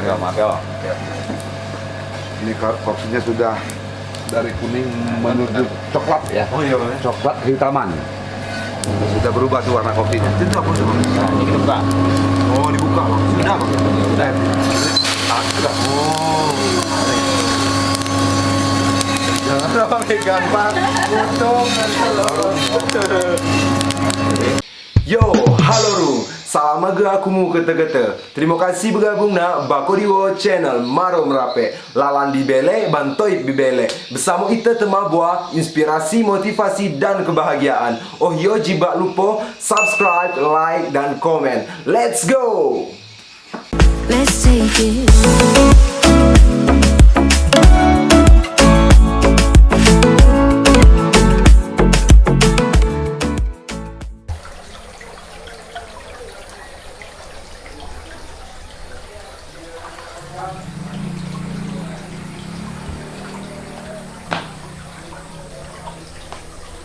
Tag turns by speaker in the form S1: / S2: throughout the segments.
S1: Ya, maaf ya.
S2: Ya. Ini kopinya sudah dari kuning menuju coklat ya.
S1: Oh iya.
S2: Coklat hitaman. Sudah berubah tuh warna kopinya.
S1: Itu apa tuh? Nah, ini kita buka.
S2: Oh, dibuka Bang. Sudah Bang.
S1: Sudah.
S2: Sudah.
S1: Oh. Jangan gampang. Untung.
S3: Yo, halo Rung. Sama ge aku mu kete-kete. Terima kasih bergabung na Bakoriwo channel Maro Merape. Lalan di bele, bantoi di bele. Bersama kita tema buah inspirasi, motivasi dan kebahagiaan. Oh yo jibak lupa subscribe, like dan komen. Let's go.
S4: Let's take it.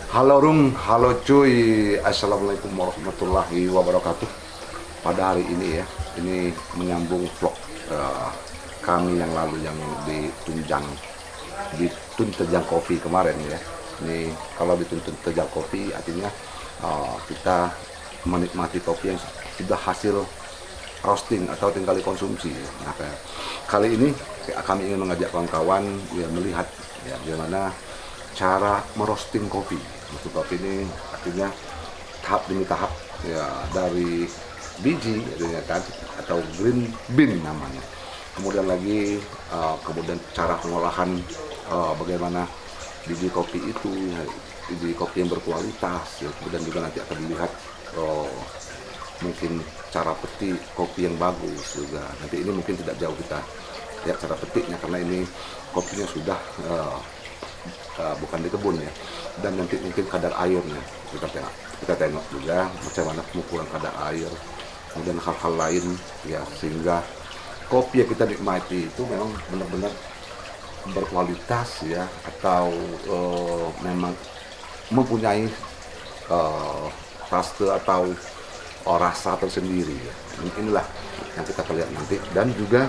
S2: Halo Rung, halo cuy. Assalamualaikum warahmatullahi wabarakatuh. Pada hari ini ya, ini menyambung vlog kami yang lalu yang di Tuntejang Kopi kemarin ya. Ini kalau di Tuntejang Kopi artinya kita menikmati kopi yang sudah hasil roasting atau tinggal dikonsumsi. Nah, kali ini kami ingin mengajak kawan-kawan ya melihat ya bagaimana cara merosting kopi. Maksud kopi ini artinya tahap demi tahap ya, dari biji ya kan, atau green bean namanya. Kemudian lagi kemudian cara pengolahan, bagaimana biji kopi itu ya, biji kopi yang berkualitas ya. Kemudian juga nanti akan dilihat mungkin cara petik kopi yang bagus juga. Nanti ini mungkin tidak jauh kita lihat cara petiknya karena ini kopinya sudah bukan di kebun ya, dan nanti mungkin kadar airnya kita tengok juga bagaimana pengukuran kadar air, kemudian hal-hal lain ya, sehingga kopi yang kita nikmati itu memang benar-benar berkualitas ya, atau memang mempunyai taste atau rasa tersendiri ya. Inilah yang kita lihat nanti, dan juga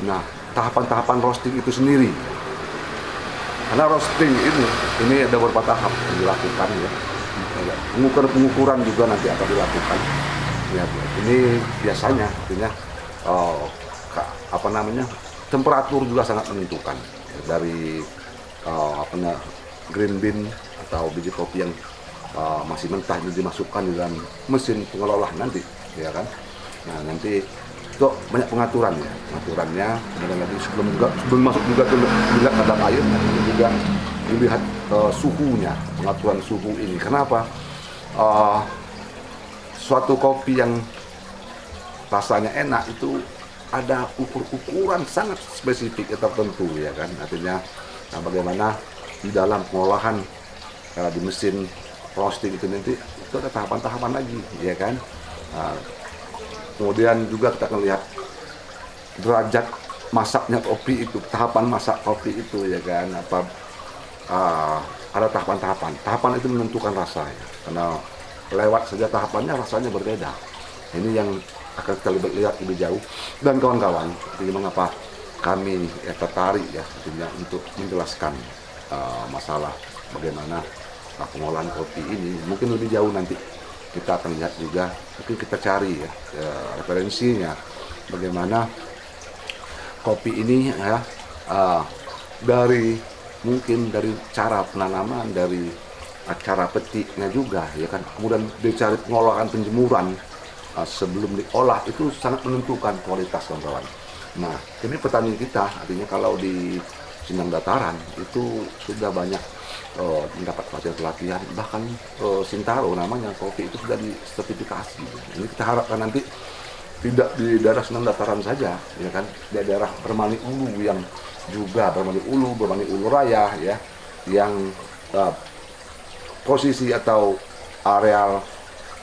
S2: nah tahapan-tahapan roasting itu sendiri. Karena roasting ini ada beberapa tahap yang dilakukan ya. Pengukuran juga nanti akan dilakukan. Ya, ini biasanya artinya temperatur juga sangat menentukan ya, dari green bean atau biji kopi yang masih mentah ini dimasukkan di dalam mesin pengelola nanti, ya kan. Nah, nanti itu banyak pengaturannya, kemudian lagi sebelum masuk juga dilihat kadar air, nanti juga dilihat suhunya, pengaturan suhu ini. Kenapa? Suatu kopi yang rasanya enak itu ada ukuran sangat spesifik tertentu ya kan. Artinya bagaimana di dalam pengolahan di mesin roasting itu nanti itu ada tahapan-tahapan lagi ya kan. Kemudian juga kita akan lihat derajat masaknya kopi itu, tahapan masak kopi itu ya kan, ada tahapan-tahapan. Tahapan itu menentukan rasa ya, karena lewat saja tahapannya rasanya berbeda. Ini yang akan kita lihat lebih jauh. Dan kawan-kawan, ini mengapa kami tertarik ya untuk menjelaskan masalah bagaimana pengolahan kopi ini. Mungkin lebih jauh nanti kita akan lihat juga, mungkin kita cari ya referensinya bagaimana kopi ini ya, dari cara penanaman, dari cara petiknya juga ya kan, kemudian dicari pengolahan penjemuran sebelum diolah, itu sangat menentukan kualitas kawan-kawan. Nah, ini petani kita artinya kalau di Sindang Dataran itu sudah banyak mendapat pelatihan, bahkan Sintaro namanya kopi itu sudah disertifikasi. Ini kita harapkan nanti tidak di daerah Sindang Dataran saja, ya kan, di daerah Permani Ulu yang juga Permani Ulu Raya ya, yang posisi atau areal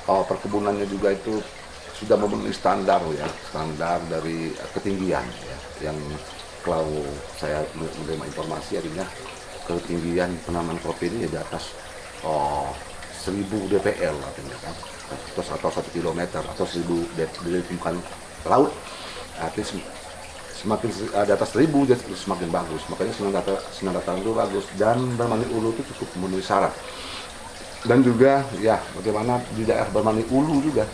S2: perkebunannya juga itu sudah memenuhi standar dari ketinggian ya, yang kalau saya menerima informasi artinya ketinggian penanaman kopi ini di atas 1000 dpl artinya kan, atau 1 kilometer atau 1000 dari permukaan laut, artinya semakin di atas 1000 jadi semakin bagus. Makanya sinar datang itu bagus, dan Bermani Ulu itu cukup memenuhi syarat. Dan juga ya bagaimana di daerah Bermani Ulu juga,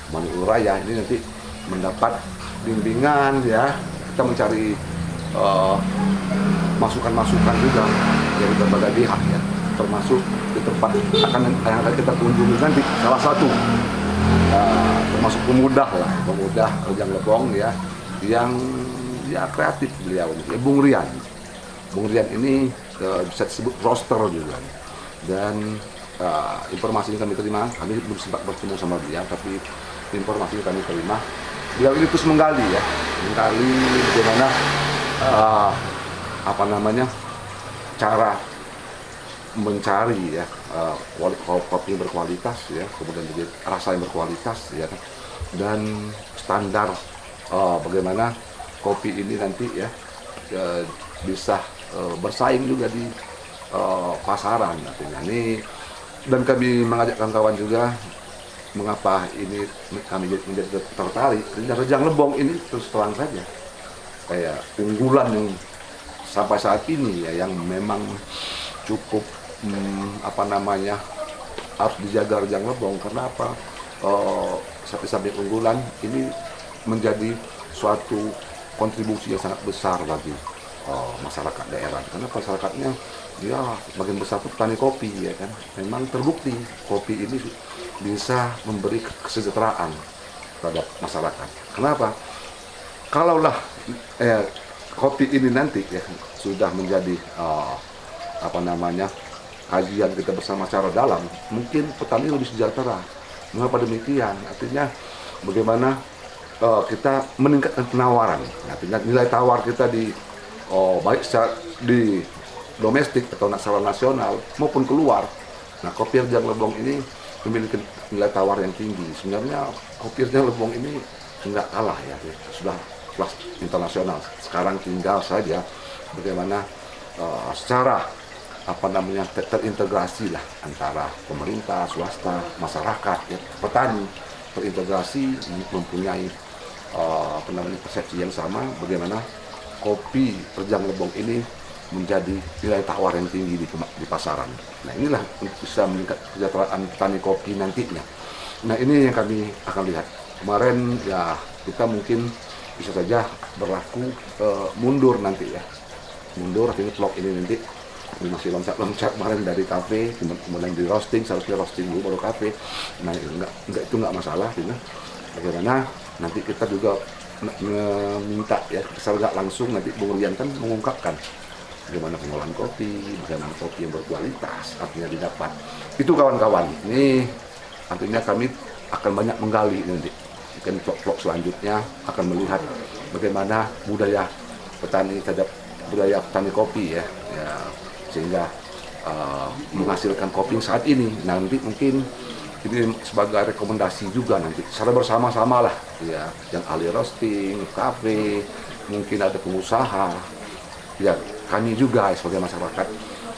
S2: Bermani Ulu Raya ini nanti mendapat bimbingan ya, kita mencari masukan-masukan juga dari berbagai pihak ya, termasuk di tempat yang akan kita kunjungi nanti salah satu termasuk pemuda Rejang Lebong ya, yang ya kreatif beliau ya, Bung Rian ini bisa disebut roster juga. Dan informasi yang kami terima, kami belum sempat bertemu sama beliau, tapi informasi yang kami terima, beliau ini terus menggali bagaimana cara mencari ya kopi yang berkualitas ya, kemudian juga rasa yang berkualitas ya, dan standar bagaimana kopi ini nanti ya bisa bersaing juga di pasaran nantinya ini. Dan kami mengajak kawan-kawan juga, mengapa ini kami menjadi tertarik, Rejang Lebong ini terus terang saja kayak unggulan yang sampai saat ini ya, yang memang cukup harus dijaga Rejang Lebong. Karena apa? Sapi-sapi unggulan ini menjadi suatu kontribusi yang sangat besar bagi masyarakat daerah. Karena masyarakatnya ya bagian besar itu petani kopi ya kan. Memang terbukti kopi ini bisa memberi kesejahteraan terhadap masyarakat. Kenapa? Kalaulah kopi ini nanti ya sudah menjadi kajian kita bersama secara dalam, mungkin petani lebih sejahtera. Mengapa demikian? Artinya bagaimana kita meningkatkan penawaran. Artinya nilai tawar kita baik secara di domestik atau secara nasional maupun keluar. Nah, kopi Rejang Lebong ini memiliki nilai tawar yang tinggi. Sebenarnya kopi Rejang Lebong ini tidak kalah ya, sudah kelas internasional. Sekarang tinggal saja bagaimana secara terintegrasi lah antara pemerintah, swasta, masyarakat, ya, petani terintegrasi, mempunyai persepsi yang sama bagaimana kopi Rejang Lebong ini menjadi nilai tawar yang tinggi di pasaran. Nah, inilah bisa meningkat kesejahteraan petani kopi nantinya. Nah, ini yang kami akan lihat. Kemarin ya kita mungkin bisa saja berlaku mundur nanti ya. Mundur, artinya vlog ini nanti masih loncat-loncat kemarin dari kafe, kemudian di roasting, seharusnya roasting dulu baru kafe. Nah, itu enggak masalah, gitu. Bagaimana nanti kita juga minta ya, secara langsung nanti Bung Rian kan mengungkapkan bagaimana pengolahan kopi, bagaimana kopi yang berkualitas artinya didapat. Itu kawan-kawan, ini artinya kami akan banyak menggali nanti. Mungkin vlog selanjutnya akan melihat bagaimana budaya petani terhadap budaya petani kopi ya, sehingga menghasilkan kopi saat ini. Nanti mungkin ini sebagai rekomendasi juga nanti secara bersama-sama lah ya, yang ahli roasting, kafe, mungkin ada pengusaha ya, kami juga sebagai masyarakat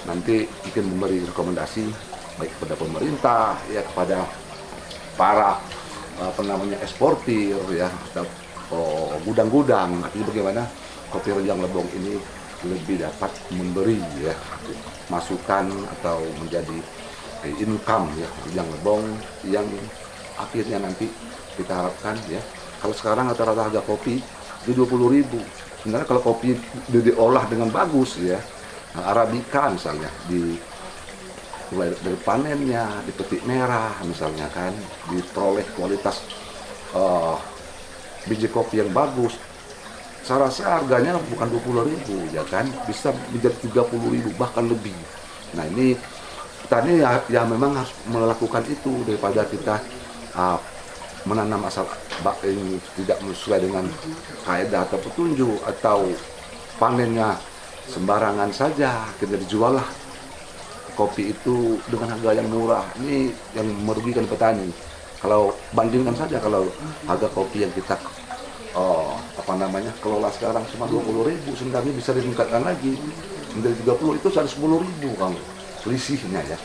S2: nanti mungkin memberi rekomendasi baik kepada pemerintah ya, kepada para eksportir ya, gudang-gudang, artinya bagaimana kopi Rejang Lebong ini lebih dapat memberi ya masukan atau menjadi income ya Rejang Lebong yang akhirnya nanti kita harapkan ya. Kalau sekarang rata-rata harga kopi di 20.000. Sebenarnya kalau kopi diolah dengan bagus ya, Arabica misalnya, mulai dari panennya, dipetik merah misalnya kan, diperoleh kualitas biji kopi yang bagus, saya rasa harganya bukan 20.000 ya kan, bisa menjadi 30.000 bahkan lebih. Nah, ini petani ya memang harus melakukan itu daripada kita menanam asal yang tidak sesuai dengan kaidah atau petunjuk, atau panennya sembarangan saja, kita dijual lah kopi itu dengan harga yang murah. Ini yang merugikan petani. Kalau bandingkan saja, kalau harga kopi yang kita kelola sekarang cuma 20.000, sebenarnya bisa ditingkatkan lagi menjadi 30, itu 10.000 Kang, selisihnya ya.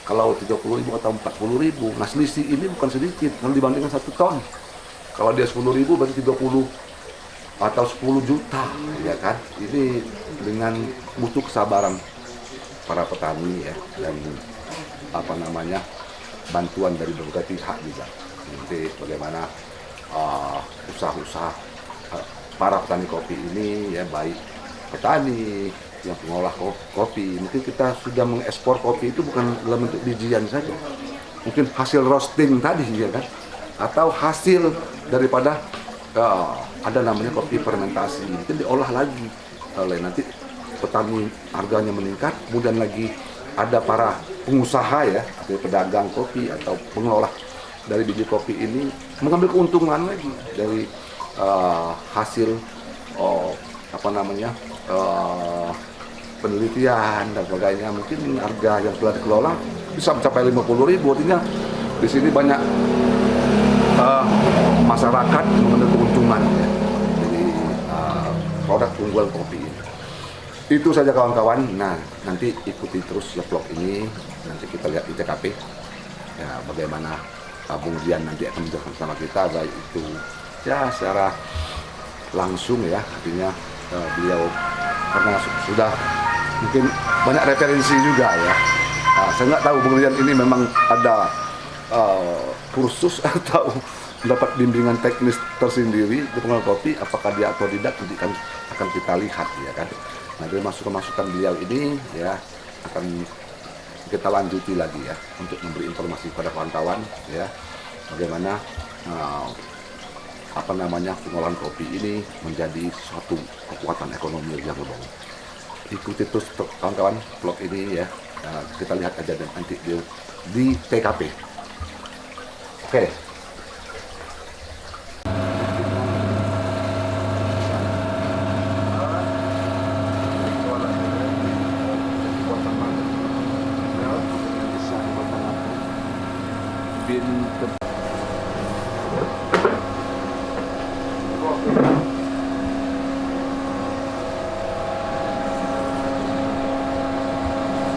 S2: Kalau 30.000 atau 40.000, nah selisih ini bukan sedikit kalau dibandingkan 1 ton. Kalau dia 10.000 berarti 30 atau 10 juta, ya kan? Ini dengan butuh kesabaran para petani ya, dan apa namanya, bantuan dari berbagai pihak juga. Nanti bagaimana usaha-usaha para petani kopi ini ya, baik petani yang pengolah kopi, mungkin kita sudah mengekspor kopi itu bukan dalam bentuk bijian saja, mungkin hasil roasting tadi ya kan, atau hasil daripada ada namanya kopi fermentasi, mungkin diolah lagi oleh nanti petani, harganya meningkat, kemudian lagi ada para pengusaha ya, atau pedagang kopi atau pengelola dari biji kopi ini mengambil keuntungan lagi dari hasil apa namanya, penelitian dan sebagainya. Mungkin harga yang telah dikelola bisa mencapai 50.000, artinya di sini banyak masyarakat mengambil keuntungan ya, dari produk tunggal kopi ini. Itu saja kawan-kawan. Nah, nanti ikuti terus ya vlog ini, nanti kita lihat di TKP ya, bagaimana Bung Zian nanti akan menjelaskan sama kita, baik itu ya secara langsung ya, artinya beliau karena sudah mungkin banyak referensi juga ya. Nah, saya nggak tahu Bung Zian ini memang ada kursus atau mendapat bimbingan teknis tersendiri di pengolah kopi, apakah dia atau tidak, nanti kan akan kita lihat ya kan. Nah, dari masukan-masukan beliau ini ya akan kita lanjuti lagi ya, untuk memberi informasi kepada kawan-kawan ya, bagaimana apa namanya, pengolahan kopi ini menjadi suatu kekuatan ekonomi yang berbangun. Ikuti terus kawan-kawan vlog ini ya. Kita lihat aja nanti di TKP. Oke.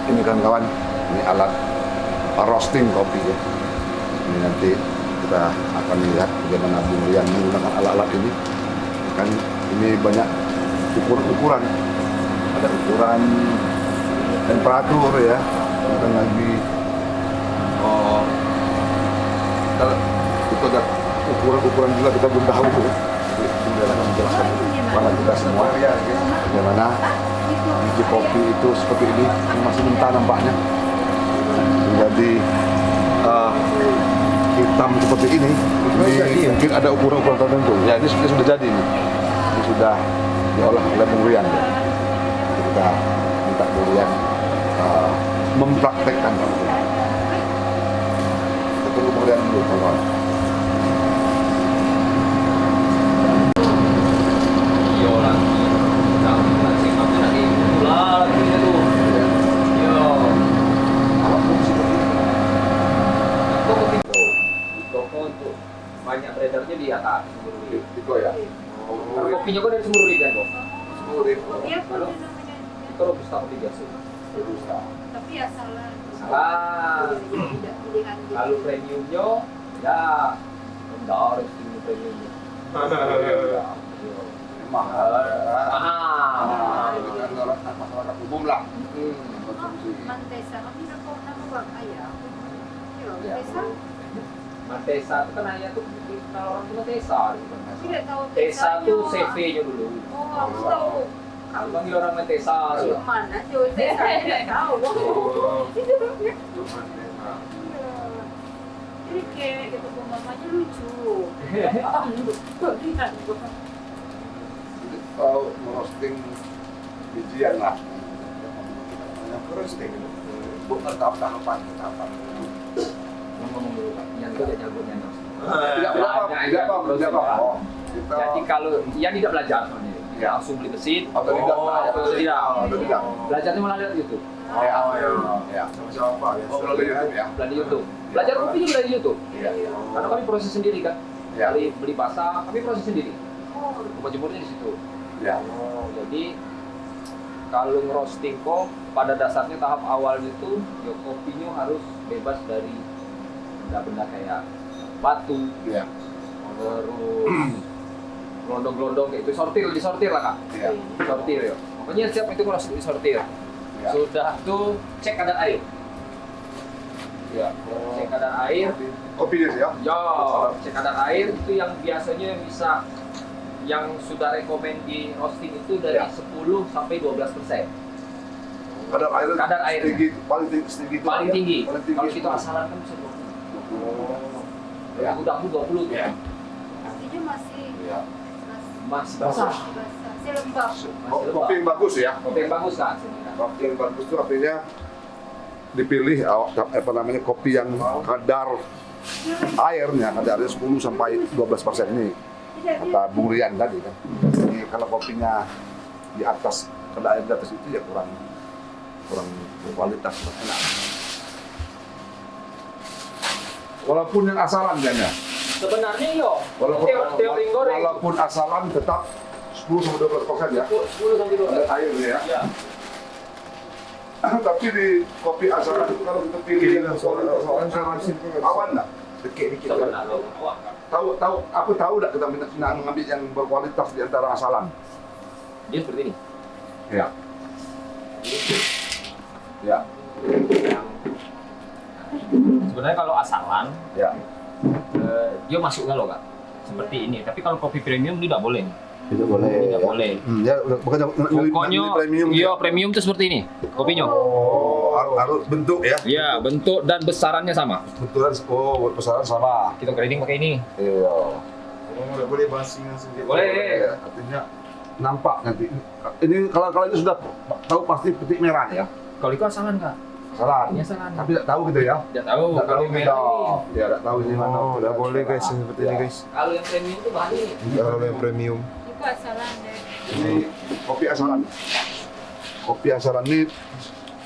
S2: Ini kawan-kawan, ini alat roasting kopi ya. Ini nanti kita akan lihat bagaimana Bung Rian menggunakan alat-alat ini. Kan ini banyak ukuran, ada ukuran temperatur ya, kemudian lagi itu ada ukuran juga, kita belum tahu ya. Bung Rian akan menjelaskan kepada kita semua bagaimana biji kopi itu seperti ini, masih mentah nampaknya, menjadi hitam seperti ini. Ini mungkin ada ukuran-ukuran tertentu. Ya, ini sudah jadi ini. Ini sudah diolah oleh Bung Rian. Ya. Kita minta Bung Rian mempraktekkan. Kita tunggu Bung Rian dulu, kawan.
S3: Banyak beredarnya di atas Sumurwid.
S2: Itu ya.
S3: Kopinya kok dari Sumurwid kan kok?
S2: Sumurwid.
S5: Iya,
S3: Lalu itu robusta kopi biasa.
S2: Robusta.
S5: tapi ya salah.
S3: Salah.
S5: Tidak pilihan dia.
S3: Lalu premiumnya ya rendah restingnya premiumnya.
S2: Mahal.
S3: Mahal.
S2: Masyarakat umum lah. Konsumsi.
S5: Mantesa, kami nama bang ayah.
S2: Ya.
S5: Mantesa,
S3: Matesa itu kan hanya tuh kalau orang itu Matesa.
S5: tidak tahu
S3: Tesa
S5: Tesanya.
S3: tuh CV-nya dulu.
S5: Oh, aku tahu.
S3: Kalau panggil orang Matesa.
S5: Di mana jauh Tesa tidak tahu. Jadi kayak gitu mamanya lucu. Lihat gua.
S2: Jadi kalau merosting bijian lah. Merosting itu bukan tahapan.
S3: Ngomong dulu Pak, yang itu dia jagonya.
S2: Tidak apa. Oh, kita
S3: Jadi kalau yang tidak belajar soalnya, dia langsung beli mesin.
S2: atau tidak?
S3: Atau tidak.
S2: Atau
S3: Belajarnya malah lihat YouTube.
S2: Ya. Sama-sama ya.
S3: Oh,
S2: Selalu YouTube ya.
S3: Belajar di YouTube. Belajar kopi juga dari YouTube.
S2: Iya.
S3: Karena kami proses sendiri kan.
S2: Ya.
S3: Dari beli basah, kami proses sendiri. Rumah jemurnya di situ.
S2: Ya.
S3: Jadi kalau ngerosting kok pada dasarnya tahap awal itu ya kopinya harus bebas dari benda-benda kayak batu,
S2: Ya.
S3: terus gelondong-gelondong kayak itu, disortir lah kak.
S2: Iya.
S3: Sortir ya. Pokoknya setiap itu harus disortir.
S2: Ya.
S3: Sudah tuh cek kadar air. Ya, cek kadar air.
S2: Kopi dia ya.
S3: Ya, cek kadar air itu yang biasanya bisa yang sudah rekomend di roasting itu dari
S2: Ya.
S3: 10 sampai 12%.
S2: Kadar air
S3: airnya.
S2: paling tinggi itu
S3: Paling
S2: ya?
S3: tinggi.
S2: Paling tinggi.
S3: Kalau kita asalan kan bisa 20.
S2: Ya.
S3: Udah 20 tuh.
S2: Ya.
S5: Ini masih
S2: Ya.
S3: Masih basah.
S5: basah. Masih lembab.
S2: Kopi yang bagus ya.
S3: Kopi yang bagus kan?
S2: Kopi yang bagus itu artinya dipilih apa namanya kopi yang kadar airnya kadarnya 10 sampai 12% ini kata Bung Rian tadi kan. Jadi kalau kopinya di atas kadar air di atas itu ya kurang berkualitas, kurang enak. Walaupun yang asalan kan ya.
S3: Sebenarnya yo, teori goreng
S2: walaupun asalan tetap 10 sampai 12% ya.
S3: 10 sampai 12.
S2: Kadar airnya ya.
S3: Ya.
S2: Tapi di kopi asalan itu kalau kita pilih yang kualitas awan nggak? Dikit-dikit.
S3: Sebenarnya.
S2: Aku tahu nggak kita mengambil yang berkualitas di antara asalan.
S3: Dia seperti ini.
S2: Ya. Ya.
S3: Sebenarnya kalau asalan
S2: Ya.
S3: dia masuk galau kak. Seperti ini. Tapi kalau kopi premium tidak boleh.
S2: Tidak boleh.
S3: Tidak boleh.
S2: Ya, bukan
S3: Pokoknya,
S2: premium.
S3: iya premium itu seperti ini kopinya.
S2: Oh, harus bentuk ya.
S3: Iya, bentuk dan besarannya sama.
S2: Bentukan, besaran sama.
S3: Kita grading pakai ini.
S2: Iya.
S1: Nggak boleh basi langsung gitu.
S3: Boleh.
S2: Ya, artinya nampak nanti. Ini kalau ini sudah tahu pasti petik merah ya.
S3: Kalau itu asalan kak.
S2: Asalan.
S3: Ini asalan.
S2: Tapi tidak tahu gitu ya.
S3: Tidak tahu.
S2: Nggak
S3: Kalau
S2: tahu
S3: merah
S2: kita.
S3: ini.
S2: Ya, tidak tahu ini mana.
S1: Oh, nggak boleh guys, seperti ini guys.
S3: Kalau yang premium itu bahan ini.
S1: Kalau yang premium.
S5: Itu asalan deh.
S2: Ini kopi asalan. Kopi asalan ini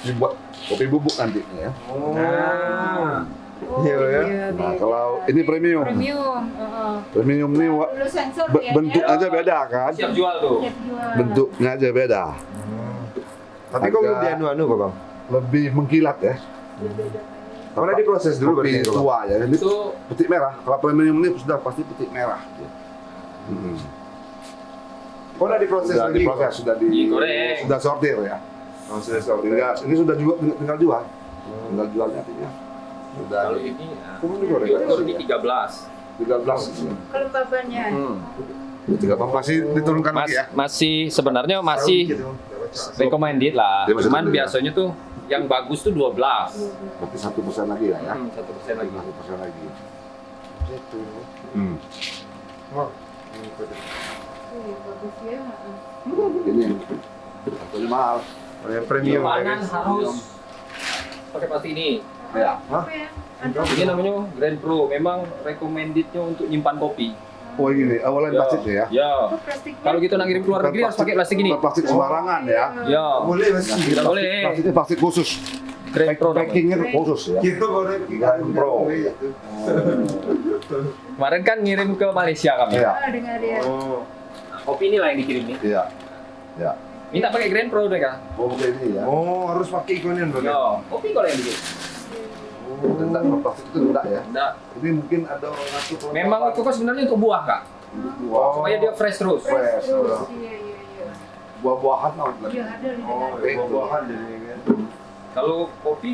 S2: dibuat kopi bubuk nanti ya.
S3: Nah,
S5: Oh,
S1: Iya, ya.
S2: Nah, kalau ini premium.
S5: Premium.
S2: Premium ini
S5: Dulu sensor
S2: bentuk aja beda kan?
S3: siap jual tuh.
S5: Siap jual.
S2: Bentuknya aja beda.
S1: Tapi kok belum
S2: Agak-
S1: dianu kok bang?
S2: Lebih mengkilat ya.
S1: Mana diproses dulu
S2: Kopi
S1: berarti itu, Bang?
S2: tua ya. Ini
S3: Itu
S2: petik merah. Kalau premium ini sudah pasti petik merah. Hmm.
S1: Oh, udah diproses
S2: Sudah
S1: lagi.
S2: diproses, sudah
S3: Digoreng.
S2: sudah sortir ya.
S1: Oh, sudah sortir.
S2: Ini sudah juga tinggal jual. Tinggal jualnya artinya. Sudah
S3: kalau ini
S2: Kamu digoreng?
S3: diukur di 13.
S2: 13.
S5: Kelembabannya.
S2: 13 masih diturunkan lagi ya.
S3: Masih sebenarnya masih
S1: Gitu.
S3: recommended lah.
S2: Dia masih
S3: Cuman
S2: recommended, ya.
S3: biasanya tuh yang bagus tuh 12.
S2: Berarti 1% lagi lah ya.
S3: 1% lagi.
S2: 1% lagi.
S1: Gitu.
S2: Hmm.
S1: Oh.
S5: Wih, bagus ya.
S2: Ini harganya mahal.
S1: Oh, yang premium ya
S3: Simpanan
S1: guys.
S3: harus pakai pasti ini.
S2: Ya.
S1: Hah?
S5: Apa ya?
S3: Ini namanya Grand Pro. Memang recommendednya untuk nyimpan kopi.
S2: Oh gini, awalnya plastik ya.
S3: Ya.
S5: Oh, plastiknya.
S3: Kalau kita nak ngirim keluar negeri harus pakai plastik ini.
S2: Bukan plastik sembarangan ya.
S3: Ya.
S1: Boleh masih.
S3: Tidak boleh.
S2: Plastiknya plastik khusus.
S3: Grand Pro. namanya.
S2: Packingnya khusus ya.
S1: Kita boleh pergi
S2: Grand Pro.
S1: gitu.
S3: Kemarin kan ngirim ke Malaysia kami.
S2: Iya.
S5: Ah, dengar ya.
S1: Oh.
S3: Nah, kopi inilah yang dikirim nih.
S2: Iya. Ya.
S3: Minta pakai Grand Pro deh kak.
S2: Oh begini ya.
S1: Oh, harus pakai ikonian bang.
S3: Ya. Kopi kalau yang dikirim.
S2: Enggak, kalau plastik itu enggak ya.
S3: Enggak.
S2: Ini mungkin ada ngatur kelengkapan.
S3: Memang itu kan sebenarnya untuk buah kak.
S2: Buah-
S3: Supaya dia fresh terus.
S2: Fresh.
S5: Terus, iya, iya, iya.
S2: Buah-buahan lah.
S5: Iya, ada di
S1: Oh,
S5: dalam.
S1: buah-buahan jadi kan.
S3: Kalau kopi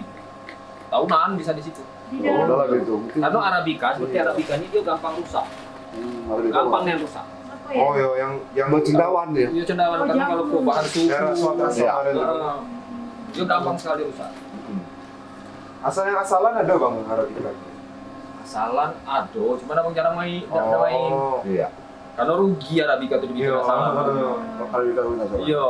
S3: tahunan bisa di situ.
S5: Di
S2: Oh, udah
S5: dalam.
S2: lah gitu. Mungkin
S3: Karena Arabica, seperti Arabica ini dia gampang rusak.
S2: harus ditolong.
S3: Gampang yang rusak.
S5: Apa ya?
S1: Oh, yo yang
S2: Bercendawan dia.
S3: Dia cendawan
S5: Oh,
S3: karena kalau
S5: jamu.
S3: perubahan suhu,
S1: Daerah suatu
S2: Iya.
S3: eh, dia gampang sekali rusak.
S1: Asal yang asalan ada bang Arabica.
S3: Asalan ada, cuma abang jarang main, jarang main.
S1: Oh.
S2: Iya.
S3: Karena rugi Arabica tuh dibikin
S1: Iya.
S3: asalan.
S2: Kalau ditolong aja.
S3: Iya.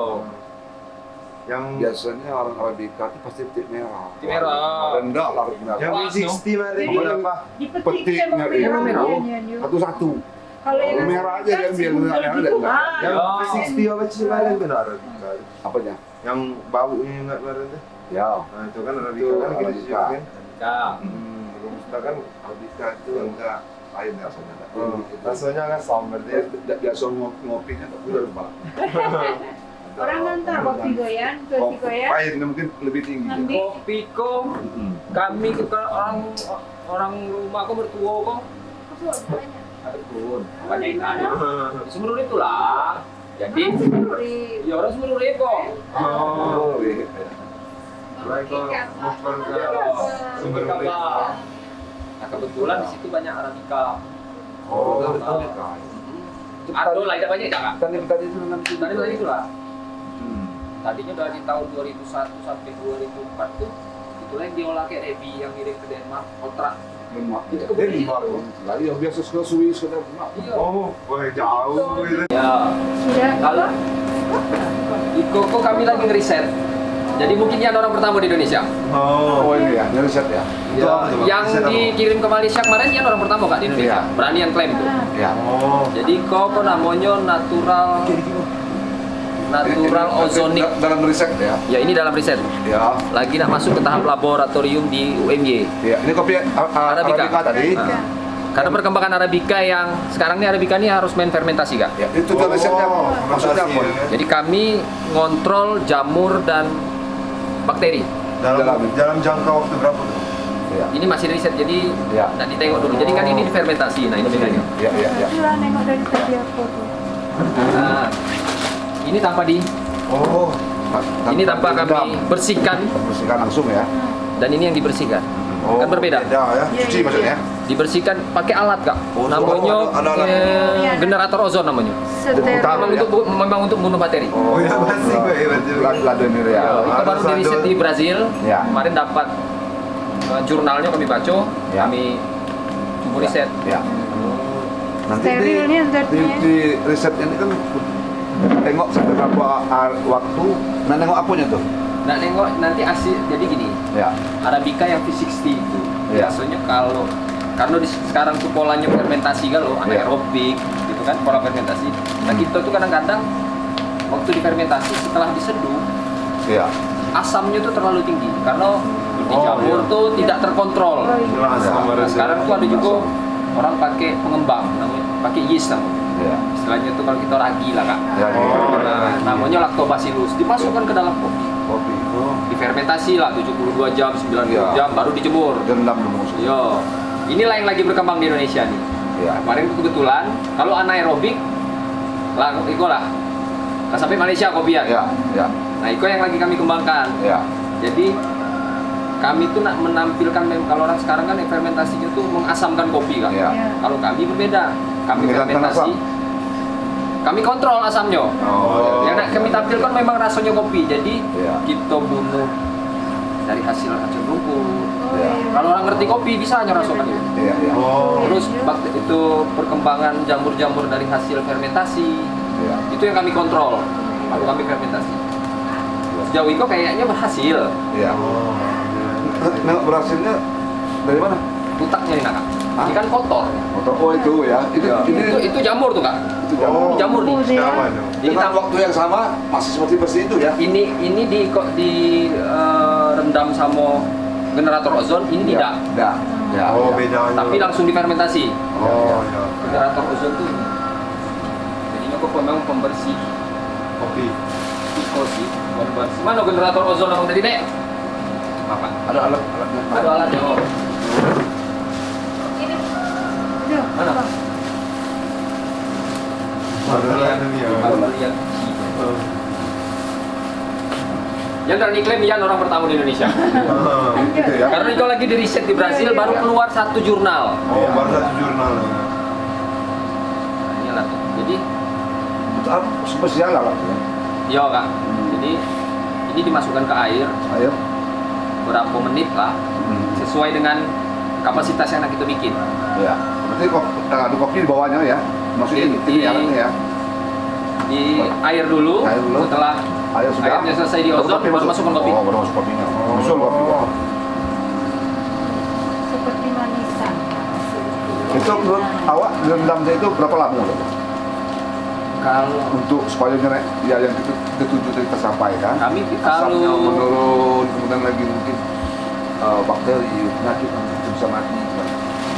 S1: Yang
S2: Biasanya orang Arabica itu pasti petik merah.
S3: Petik merah.
S2: Rendah lah petik merah.
S1: yang
S3: Wah,
S1: V60 mana
S5: Jadi-
S1: berapa?
S5: Dipetik
S2: Petiknya
S5: sama
S2: dia.
S5: merah.
S3: Merah.
S5: Iya, iya, iya.
S2: Satu-satu.
S5: Kalau yang
S2: Yang merah aja dia ambil,
S5: single
S2: yang
S5: gitu,
S2: ada.
S5: ah.
S1: Yang
S3: Ya.
S1: V60 apa sih mana itu Arabica?
S2: Apanya?
S1: Yang baunya enggak kemarin tuh.
S2: Ya.
S1: Nah, itu kan Arabica
S2: Itu
S1: kan gitu
S2: Arabica.
S1: sih kan.
S3: Ya.
S1: Robusta kan
S2: Arabica itu enggak lain rasanya.
S1: rasanya kan sama
S2: Dia
S1: berarti.
S2: biasa ngopinya tak udah lupa.
S5: Orang ngantar kopi goyang, kopi goyang.
S2: Pahit mungkin lebih tinggi.
S5: Ambil.
S3: Kopi kok, kami ke orang rumah kok bertua kok.
S5: Apa banyak?
S6: ada kebun, banyak ikan. Semeru itulah. Jadi, ya orang Semeru kok.
S2: Oh, iya.
S6: Sumber kapal. Nah kebetulan di situ banyak arabica.
S2: Oh,
S6: Atau lah tidak banyak kan?
S2: tadi itu nanti.
S6: Tadi itulah. Tadinya dari tahun 2001 sampai 2004 tuh itulah yang diolah kayak Ebi yang ngirim ke Denmark, kontrak. Itu kebun di situ.
S2: Lah iya biasa ke Swiss ke Denmark.
S6: Iya.
S1: Oh, wah jauh gitu.
S6: Ya.
S5: Sudah
S6: Kalau di Koko kami lagi ngeriset. Jadi mungkin dia orang pertama di Indonesia.
S2: Oh ini ya, ini riset ya.
S6: Yang dikirim ke Malaysia kemarin dia orang pertama kak di Indonesia.
S2: Iya.
S6: Beranian klaim tuh.
S2: Ya.
S1: Oh.
S6: Jadi Koko namanya natural ozonic.
S2: Dalam riset ya.
S6: Ya ini dalam riset.
S2: Ya.
S6: Lagi nak masuk ke tahap laboratorium di UMY.
S2: Ya, ini kopi Arabica tadi.
S6: Nah, karena perkembangan Arabica yang sekarang ini Arabica ini harus main fermentasi kak.
S2: Ya, itu tujuan risetnya maksudnya apa?
S6: Jadi kami ngontrol jamur dan bakteri.
S1: Dalam jangka waktu berapa tuh?
S2: Ya.
S6: Ini masih riset jadi
S2: Ya.
S6: nak ditengok dulu. Jadi kan ini difermentasi. Nah ini bedanya.
S2: Ya, ya, ya.
S5: Itulah nengok dari tadi aku tuh.
S6: Nah, ini tanpa di
S1: Oh.
S6: ini tanpa kami bersihkan
S2: bersihkan langsung ya.
S6: dan ini yang dibersihkan. Kan berbeda.
S1: Beda ya.
S2: Cuci maksudnya.
S6: Dibersihkan pakai alat kak. Namanya
S1: ada alat.
S6: generator ozon namanya.
S5: Steril.
S2: Utama.
S6: Memang untuk bunuh bakteri.
S1: Oh ya pasti gue ya betul.
S2: Lado ini ya.
S6: Itu baru di riset di Brazil.
S2: Ya.
S6: Kemarin dapat jurnalnya kami baca,
S2: Ya.
S6: kami coba riset.
S2: Ya. Nanti
S5: Steril nih zatnya.
S2: di riset ini kan tengok sampai berapa waktu. Nah, nengok apanya tuh?
S6: Nah, nengok nanti hasil jadi gini.
S2: Ya.
S6: Arabica yang V60 itu
S2: Ya.
S6: biasanya karena sekarang tuh polanya fermentasi kan loh,
S2: Ya.
S6: anaerobik gitu kan pola fermentasi. Nah kita tuh kadang-kadang waktu difermentasi setelah diseduh
S2: Ya.
S6: asamnya tuh terlalu tinggi karena di jamur
S2: iya.
S6: tuh tidak terkontrol.
S1: Jelas sama
S6: Nah, sekarang tuh ada juga orang pakai pengembang, namanya pakai yeast namanya.
S2: Ya.
S6: Istilahnya tuh kalau kita ragi lah kak.
S2: Ya.
S6: Nah, namanya lactobacillus dimasukkan ke dalam kopi.
S2: Kopi.
S6: Difermentasi lah 72 jam, 90
S2: Ya.
S6: jam baru dijemur.
S2: Dendam dulu maksudnya.
S6: Yo, inilah yang lagi berkembang di Indonesia nih.
S2: Ya.
S6: Kemarin kebetulan kalau anaerobik lah Iko lah. Nah, sampai Malaysia kopian.
S2: Ya. Ya.
S6: Nah, Iko yang lagi kami kembangkan.
S2: Ya.
S6: Jadi kami tuh nak menampilkan kalau orang sekarang kan fermentasinya tuh mengasamkan kopi kan.
S2: Ya.
S6: Kalau kami berbeda. Kami
S2: Menghilangkan
S6: fermentasi.
S2: asam.
S6: Kami kontrol asamnya.
S2: Oh.
S6: Yang nak kami tampilkan memang rasanya kopi. Jadi
S2: Ya.
S6: kita bunuh dari hasil racun rumput.
S2: Ya.
S6: Kalau orang ngerti kopi bisa hanya rasakan itu.
S2: Ya. Ya.
S1: Oh.
S6: Terus itu perkembangan jamur-jamur dari hasil fermentasi.
S2: Ya.
S6: Itu yang kami kontrol. Kalau kami fermentasi. Sejauh itu kayaknya berhasil.
S2: Ya. Nengok berhasilnya dari mana?
S6: Utaknya ini kak.
S2: Hah?
S6: Ini kan kotor.
S2: Oh itu ya.
S6: Itu jamur tuh kak.
S2: Itu jamur.
S6: Ini jamur nih.
S1: Sama dong.
S6: Jadi
S2: Dengan waktu yang sama masih seperti bersih itu ya.
S6: ini di rendam sama generator ozon, ini tidak.
S2: Tidak. Ya.
S1: Oh
S2: Ya.
S1: beda.
S6: Tapi langsung difermentasi.
S1: Oh ya.
S6: Generator ozon tuh ini. Jadinya kok memang pembersih
S1: Kopi.
S6: sih, pembersih. Mana generator ozon yang tadi dek? Apa?
S2: Ada alatnya.
S6: Ada alatnya. Oh.
S5: Ini. Duh,
S6: Mana?
S5: Bang.
S1: Ada ini ya.
S6: Baru lihat. Yang berani klaim Ian orang pertama di Indonesia.
S2: Gitu ya.
S6: Karena itu lagi di riset di Brasil baru keluar satu jurnal.
S1: Oh baru satu jurnal.
S6: Nah, inilah tuh. Jadi,
S2: Itu spesial lah ya.
S6: ya kak. Jadi ini dimasukkan ke air
S2: Ayo.
S6: berapa menit lah, sesuai dengan kapasitas yang kita bikin.
S2: Ya. Berarti ada kopi di bawahnya ya. Maksudnya
S6: Di-
S2: ini alatnya ya.
S6: Di air dulu,
S2: Air dulu.
S6: setelah
S2: Ayo sudah.
S6: airnya selesai di ozon, baru masukkan kopi.
S2: Oh, baru masuk kopinya. Masuk kopi.
S5: Seperti manisan.
S2: Itu menurut awak rendamnya itu berapa lama?
S6: Kalau
S2: Untuk supaya ya yang dituju tadi tersampaikan.
S6: kami
S2: Asapnya
S6: kalau
S2: menurun, kemudian lagi mungkin bakteri, penyakit yang bisa mati.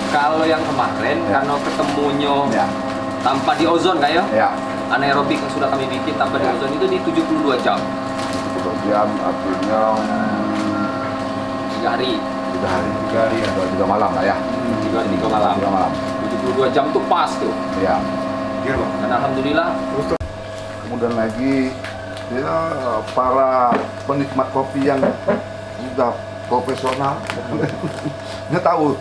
S6: kalau yang kemarin
S2: Ya.
S6: karena ketemunya
S2: Ya.
S6: tanpa di ozon kayak
S2: Ya.
S6: anaerobik yang sudah kami bikin tanpa di
S2: Ya.
S6: ozon itu di 72 jam,
S2: Kemudian artinya
S6: 3 hari,
S2: 3 hari.
S1: 3 hari ya.
S2: 3 malam lah ya.
S6: 3 malam.
S2: 3 malam.
S6: 72 22 jam tuh pas tuh.
S2: Ya.
S6: Dan alhamdulillah
S2: Kemudian lagi ya para penikmat kopi yang sudah profesional, dia tahu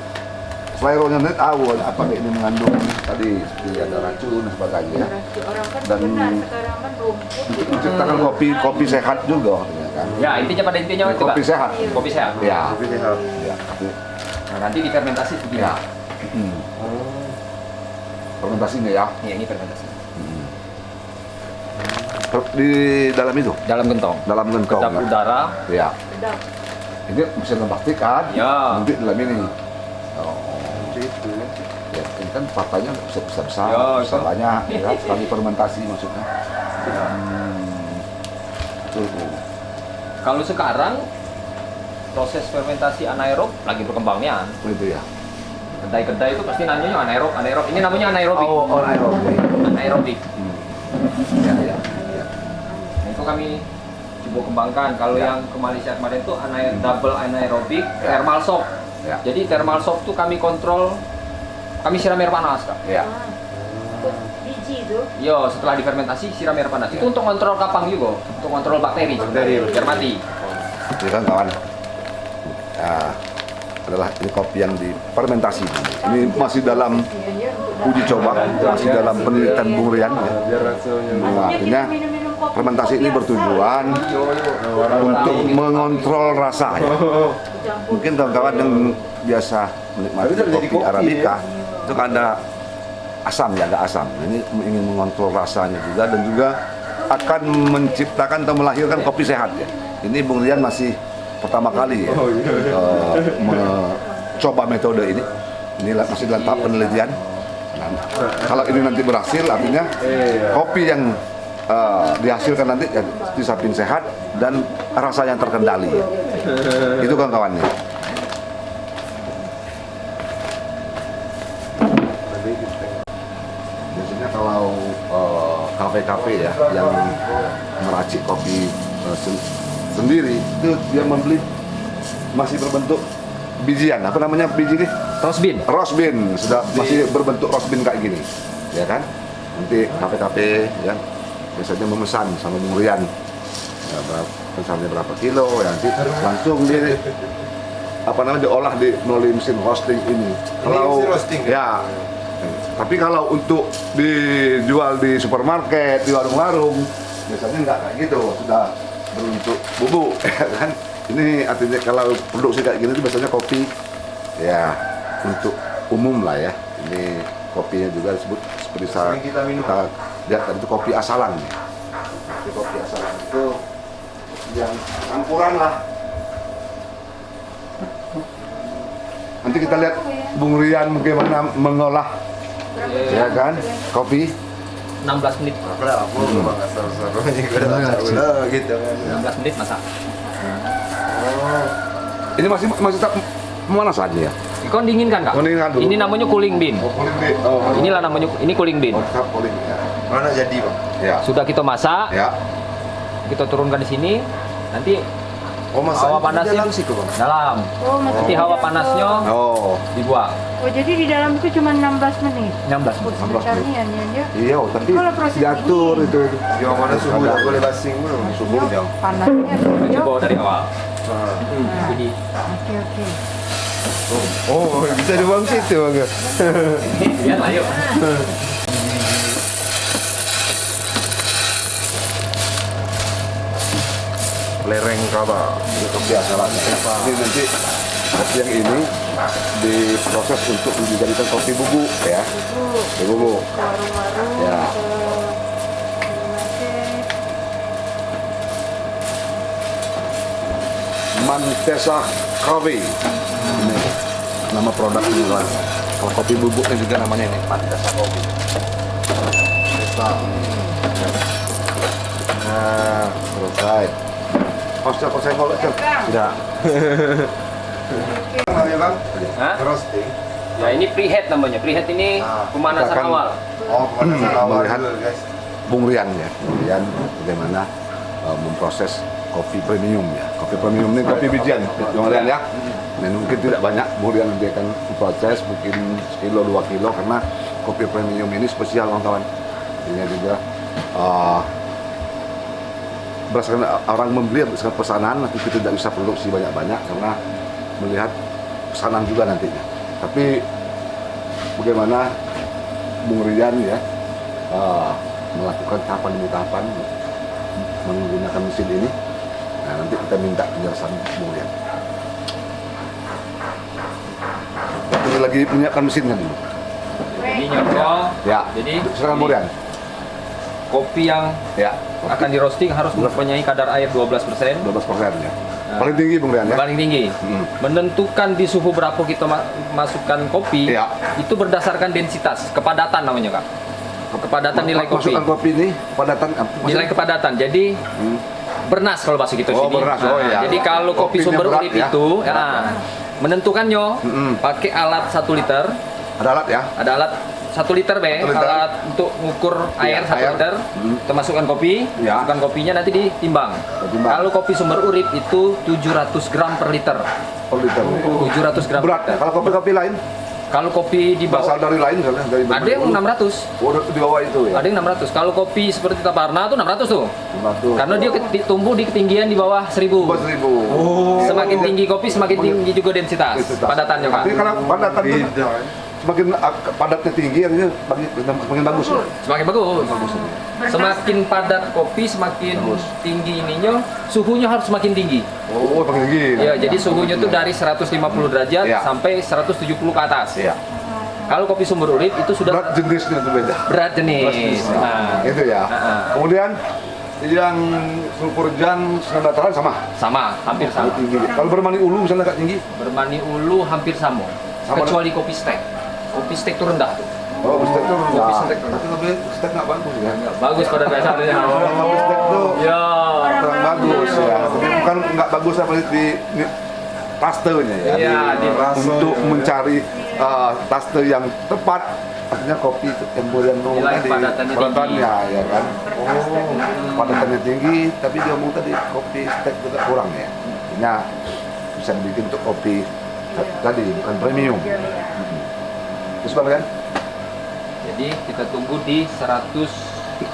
S2: Slero-nya dia tahu apa ini mengandung tadi seperti ada racun dan sebagainya.
S5: Orang kan
S2: Dan
S5: benar sekarang kan rumput.
S2: untuk menciptakan kopi sehat juga ya kan.
S6: ya intinya pada intinya itu
S2: Kopi
S6: Kak.
S2: sehat.
S6: Kopi sehat.
S2: Ya.
S1: Kopi sehat.
S2: Ya.
S6: Nah, nanti difermentasi begini.
S2: Ya. Fermentasinya ya.
S6: Iya, ini fermentasi.
S2: Di dalam itu,
S6: Dalam gentong.
S2: dalam gentong.
S6: Kedap udara.
S2: Ya.
S5: Sedap.
S2: Ini mesin plastik kan?
S6: Ya.
S2: Nanti dalam ini. Oh.
S1: Itu.
S2: Ya, ini kan partainya besar-besar,
S6: Ya,
S2: besar
S6: itu.
S2: banyak, ya, sekali fermentasi maksudnya. Betul tuh.
S6: Kalau sekarang proses fermentasi anaerob lagi berkembangnya.
S2: Oh, itu ya.
S6: Kedai-kedai itu pasti nanyanya anaerob. Ini namanya anaerobik.
S2: aerobik.
S6: Anaerobik.
S2: Ya, ya.
S6: Nah, itu kami coba kembangkan. Kalau
S2: Ya.
S6: yang ke Malaysia kemarin itu double anaerobik thermal shock.
S2: Ya.
S6: Jadi thermal shock tuh kami kontrol, kami siram air panas Kak.
S2: Ya.
S5: Biji itu.
S6: Yo, setelah difermentasi siram air panas. Itu untuk kontrol kapang juga, untuk kontrol bakteri. Biar mati.
S2: Ini kan kawan. Nah, adalah ini kopi yang difermentasi. Ini masih dalam uji coba, masih dalam penelitian Bung Rian. Ya.
S1: Biar rasanya.
S2: Nah, artinya
S5: minum-minum kopi
S2: fermentasi ini
S5: biasa.
S2: bertujuan untuk mengontrol rasa. Ya. Mungkin kawan-kawan yang biasa menikmati
S1: Tapi udah jadi
S2: kopi
S1: kopi,
S2: Arabica itu kan ada asam ya, ada asam. Nah, ini ingin mengontrol rasanya juga dan juga akan menciptakan atau melahirkan kopi sehat ya. Ini Bung Rian masih pertama kali ya mencoba metode ini. Ini masih dalam tahap penelitian. Nah, kalau ini nanti berhasil, artinya kopi yang dihasilkan nanti ya, disamping sehat dan rasa yang terkendali. Ya. Itu kawan-kawannya. Biasanya kalau kafe-kafe ya yang meracik kopi sendiri itu dia membeli masih berbentuk bijian, apa namanya biji ini?
S6: Roast bean.
S2: Roast bean, sudah masih berbentuk roast bean kayak gini, ya kan? Nanti kafe-kafe ya biasanya memesan sama Bung Rian, ya, pesannya berapa kilo, ya nanti langsung di apa namanya diolah melalui mesin roasting ini. Kalau
S1: mesin roasting,
S2: ya, tapi kalau untuk dijual di supermarket, di warung-warung, biasanya nggak kayak gitu, sudah berbentuk bubuk, ya kan? Ini artinya kalau produksi kayak gini itu biasanya kopi ya untuk umum lah ya. Ini kopinya juga disebut seperti
S1: Sering kita minum.
S2: lihat tadi itu kopi asalan nih. Kopi asalan itu yang campuran lah. Nanti kita lihat Bung Rian bagaimana mengolah ya kan kopi.
S6: 16 menit.
S1: Apa aku bang asal-asalnya juga udah gitu kan.
S6: 16 menit masak.
S2: Ini masih tak memanas aja ya.
S6: Kau dinginkan Kak?
S2: Dinginkan dulu.
S6: Ini namanya cooling bean.
S2: Cooling bean. Oh,
S6: Inilah namanya, ini cooling bean.
S2: tetap cooling ya.
S1: Mana jadi bang?
S2: Ya.
S6: Sudah kita masak,
S2: Ya.
S6: kita turunkan di sini. Nanti
S1: Oh masaknya
S6: hawa panasnya
S1: dalam situ bang.
S6: dalam.
S5: Oh,
S6: Nanti hawa panasnya
S2: Oh,
S6: dibuang.
S5: Oh, jadi di dalam itu cuma 16 menit.
S6: 16 menit.
S2: 16
S5: Sebentar
S2: menit.
S5: nih ya.
S2: iya, tapi
S5: Kalau proses
S2: diatur
S5: ini-
S2: itu.
S1: Yang mana suhu nggak boleh basing belum?
S2: Subuhnya.
S5: Panasnya
S6: Kita coba dari awal.
S1: Nah.
S6: Jadi
S5: Oke.
S1: Oh bisa dibuang situ bang.
S6: lihat ayo.
S1: Lereng kabar.
S2: Itu biasa lah. Ini nanti kopi yang ini diproses untuk dijadikan kopi bubuk ya. Kopi bubuk.
S5: Warung-warung.
S2: Ya. Mantesa Coffee. Ini nama produknya kan. Kalau kopi bubuknya juga namanya ini Mantesa Coffee. Nah, selesai. Hostnya kok saya ngolek kan? Sudah. Namanya bang?
S6: Hah?
S1: Roasting.
S6: Ya ini preheat namanya. Preheat ini pemanasan
S2: Kita akan-
S6: awal.
S1: Oh pemanasan awal
S2: Melihat
S1: dulu guys.
S2: Bung Rian ya, Bung Rian bagaimana memproses kopi premium ya. Kopi premium ini kopi bijian, Bung Rian ya. Dan mungkin tidak banyak, kemudian dia akan proses mungkin sekilo 2 kilo karena kopi premium ini spesial kawan-kawan. Ini juga berdasarkan orang membeli berdasarkan pesanan, nanti kita tidak bisa produksi banyak-banyak karena melihat pesanan juga nantinya. Tapi bagaimana Bung Rian ya melakukan tahapan demi tahapan menggunakan mesin ini. Nah, nanti kita minta penjelasan Bung Rian. Kita lagi menyiapkan mesinnya dulu.
S6: Ini nyokol.
S2: Ya.
S6: Jadi
S2: silakan Bung Rian.
S6: kopi yang
S2: Ya.
S6: akan di roasting harus mempunyai kadar air 12%.
S2: 12% ya. Paling tinggi Bung Rian ya.
S6: Paling tinggi. Menentukan di suhu berapa kita masukkan kopi,
S2: Ya.
S6: itu berdasarkan densitas, kepadatan namanya Kak. Kepadatan nilai kopi.
S2: Masukkan kopi ini kepadatan
S6: Nilai kepadatan. Jadi bernas kalau bahasa kita
S2: Oh,
S6: sini.
S2: bernas. Oh, iya.
S6: Jadi kalau kopi
S2: Kopinya
S6: sumber
S2: berat,
S6: urip
S2: ya.
S6: itu, menentukannya pakai alat 1 liter.
S2: Ada alat ya.
S6: Ada alat 1 liter
S2: 1 liter.
S6: alat untuk mengukur air
S2: Ya,
S6: 1
S2: air.
S6: liter. Kita masukkan kopi,
S2: Ya.
S6: masukkan kopinya nanti ditimbang.
S2: Ditimbang.
S6: Kalau kopi sumber urip itu 700 gram per liter.
S2: Per liter.
S6: 700 gram
S2: Berat.
S6: per liter.
S2: Kalau kopi-kopi lain,
S6: Kalau kopi di
S2: berasal
S6: bawah
S2: dari lain misalnya dari
S6: ada yang 600.
S2: Oh, di bawah itu ya.
S6: Ada yang 600. Kalau kopi seperti Tabarna tuh 600 tuh.
S2: 500.
S6: Karena dia tumbuh di ketinggian di bawah 1000.
S2: 1.000.
S6: Semakin tinggi kopi semakin tinggi juga densitas padatannya Kak.
S2: Tapi kalau padatan itu semakin padatnya tinggi, artinya semakin bagus. Ya?
S6: Semakin bagus. Semakin padat kopi semakin tinggi ininya, suhunya harus semakin tinggi.
S2: Oh, semakin tinggi.
S6: Ya, jadi suhunya tuh dari 150 derajat
S2: Ya.
S6: sampai 170 ke atas.
S2: Iya.
S6: Kalau kopi sumber urip itu sudah
S2: Berat jenisnya itu beda.
S6: berat jenis. Nah,
S2: Itu ya. Kemudian yang sulfur jan sinar dataran sama.
S6: sama, hampir sama.
S2: Tinggi. Kalau bermani ulu misalnya agak tinggi.
S6: Bermani ulu hampir sama.
S2: Sama.
S6: Kecuali kopi stek. Kopi stek itu rendah tuh.
S2: Oh, stek itu rendah.
S6: Kopi stek rendah.
S2: Tapi stek nggak bagus ya.
S6: Bagus pada dasarnya.
S2: Kopi stek itu
S6: Ya.
S2: kurang bagus ya. Tapi bukan nggak bagus apa di tastenya ya.
S6: Iya, di
S2: Untuk mencari taste yang tepat. Artinya kopi itu yang
S6: Nilai
S2: tadi
S6: padatannya
S2: padatannya ya kan. Oh, padatannya tinggi, tapi dia ngomong tadi kopi stek juga kurang ya. Artinya bisa dibikin untuk kopi tadi bukan premium. Terus kan?
S6: Jadi kita tunggu di 100.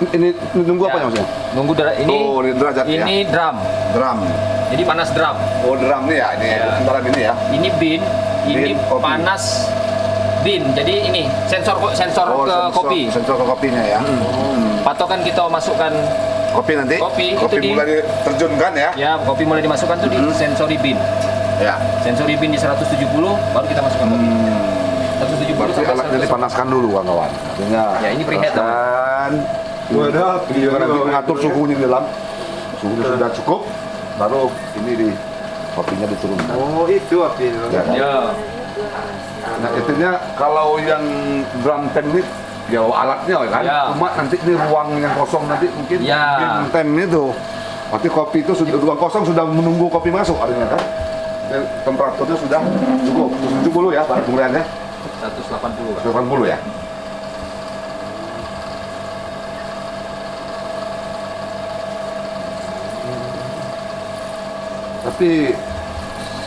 S2: Ini nunggu apa
S6: Ya.
S2: maksudnya?
S6: Nunggu ini.
S2: Oh, ini derajat ya.
S6: Ini drum.
S2: Drum.
S6: Jadi panas drum.
S2: Oh, drum nih ya. Ini
S6: Ya.
S2: sementara ini ya.
S6: Ini bin. Ini
S2: Bin, kopi.
S6: panas bin. Jadi ini sensor
S2: Oh,
S6: ke kopi.
S2: Sensor ke kopinya ya.
S6: Patokan kita masukkan
S2: Kopi nanti.
S6: Kopi,
S2: Kopi
S6: itu di-
S2: mulai diterjunkan ya.
S6: ya kopi mulai dimasukkan tuh di sensori bin.
S2: Ya.
S6: Sensori bin di 170 baru kita masukkan kopi. 170
S2: Berarti
S6: sampai
S2: alatnya
S6: 100.
S2: dipanaskan dulu kawan-kawan. Artinya
S6: Ya, ini preheat,
S2: panaskan. Wadah, juga nanti mengatur suhunya di dalam. Suhunya sudah cukup, baru ini di kopinya diturunkan.
S1: Oh, itu api.
S2: Ya, kan?
S6: Ya.
S2: Nah, intinya kalau yang drum teknik ya alatnya ya kan.
S6: Ya.
S2: Cuma nanti ini ruang yang kosong nanti mungkin
S6: Ya.
S2: tem itu. Berarti kopi itu sudah ruang kosong sudah menunggu kopi masuk artinya kan. Dan temperaturnya sudah cukup 70 ya Pak Bung Rian ya.
S6: 180 Kak.
S2: 80 ya. Tapi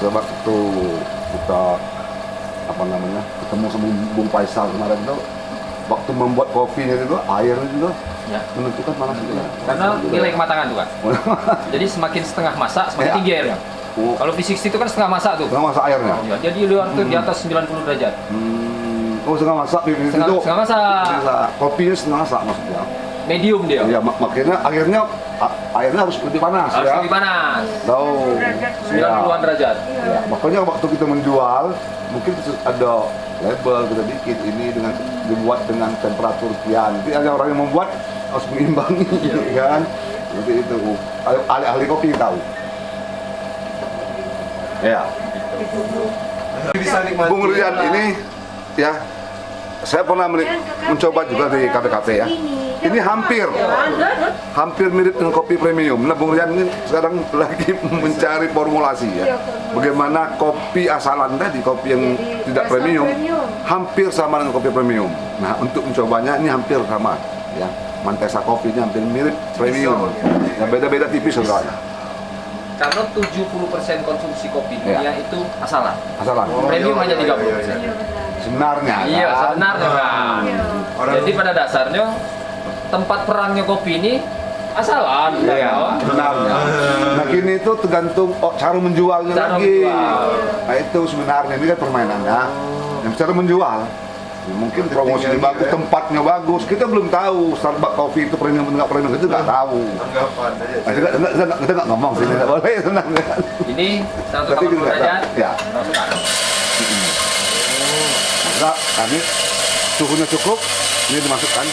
S2: sewaktu kita apa namanya ketemu sama Bung Faisal kemarin tuh, waktu membuat kopinya itu air itu
S6: Ya.
S2: menentukan panas itu ya.
S6: Karena nilai kematangan tuh Kak. Jadi semakin setengah masak semakin
S2: Ya.
S6: tinggi airnya.
S2: Oh,
S6: Kalau V60 itu kan setengah masak tuh.
S2: setengah masak airnya.
S6: Ya, jadi luar tuh di atas 90 derajat.
S2: Oh setengah masak itu.
S6: Setengah masak.
S2: Kopinya setengah masak maksudnya.
S6: Medium dia.
S2: Ya makanya akhirnya airnya harus lebih panas
S6: Harus
S2: ya.
S6: lebih panas.
S2: Tahu.
S6: 90-an derajat.
S2: Ya, makanya waktu kita menjual mungkin ada label kita bikin ini dengan dibuat dengan temperatur sekian. Nanti ada orang yang membuat harus mengimbangi kan. Seperti itu. Ahli-ahli kopi tahu. Ya.
S1: Bisa nikmati.
S2: Bung Rian ini ya saya pernah mencoba juga di kafe-kafe ya. Ini hampir mirip dengan kopi premium. Nah, Bung Rian ini sekarang lagi mencari formulasi ya. Bagaimana kopi asalan tadi, kopi yang tidak premium, hampir sama dengan kopi premium. Nah, untuk mencobanya ini hampir sama ya. Mantesa kopinya hampir mirip premium. Nah, beda-beda tipis sebenarnya.
S6: karena 70% konsumsi kopi
S2: Iya.
S6: dunia itu asalan.
S2: Asalan.
S6: Premium hanya 30%.
S5: Iya benar.
S2: Sebenarnya.
S6: Iya,
S2: kan?
S6: sebenarnya kan. Jadi pada dasarnya tempat perangnya kopi ini asalan.
S2: Iya, sebenarnya. Nah kini itu tergantung cara menjualnya
S6: Cara
S2: lagi.
S6: menjual.
S2: Nah itu sebenarnya ini kan permainannya. Yang cara menjual. Ya, mungkin promosinya bagus, tempatnya bagus. Kita belum tahu Starbucks kopi itu premium atau nggak premium, kita nggak tahu.
S1: Anggapan aja.
S2: Nah, kita nggak ngomong sini, nggak boleh sebenarnya.
S6: Ini
S2: Tapi
S6: 180
S2: kita nggak
S6: derajat.
S2: tahu. Ya.
S6: Masukkan.
S2: Nah, ini suhunya cukup. Ini dimasukkan.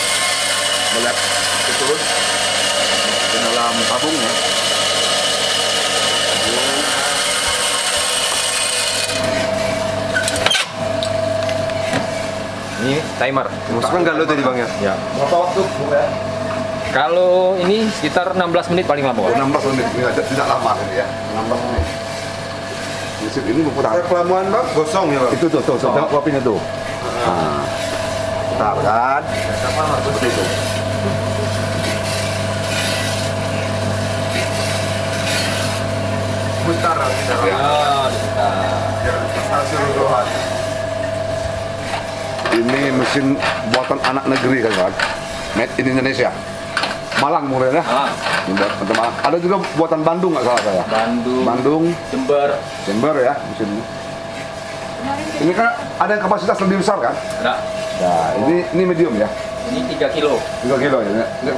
S2: Melihat turun ke dalam tabungnya.
S3: Ini timer. Masukkan galau tadi Bang ya?
S6: Ya.
S2: Berapa waktu? Bu, ya?
S6: Kalau ini sekitar 16 menit paling lama. Pak.
S2: 16 menit, tidak lama ini ya. 16 menit. Mesin ini berputar.
S3: Kelamuan Bang, gosong ya Bang.
S2: Itu tuh, tengok kopinya tuh. Nah, putar kan? Seperti itu.
S3: Putar kita.
S6: Oh, diputar.
S3: Keseluruhan.
S2: Ini mesin buatan anak negeri kan, kawan. Made in Indonesia. Malang mungkin ya.
S6: Malang.
S2: Ini buatan Malang. Ada juga buatan Bandung nggak salah saya. Bandung,
S6: Jember.
S2: Jember ya mesin ini. Ini kan ada yang kapasitas lebih besar kan?
S6: Ada.
S2: Nah, ini medium ya.
S6: Ini 3 kilo.
S2: 3 kilo ya. Ini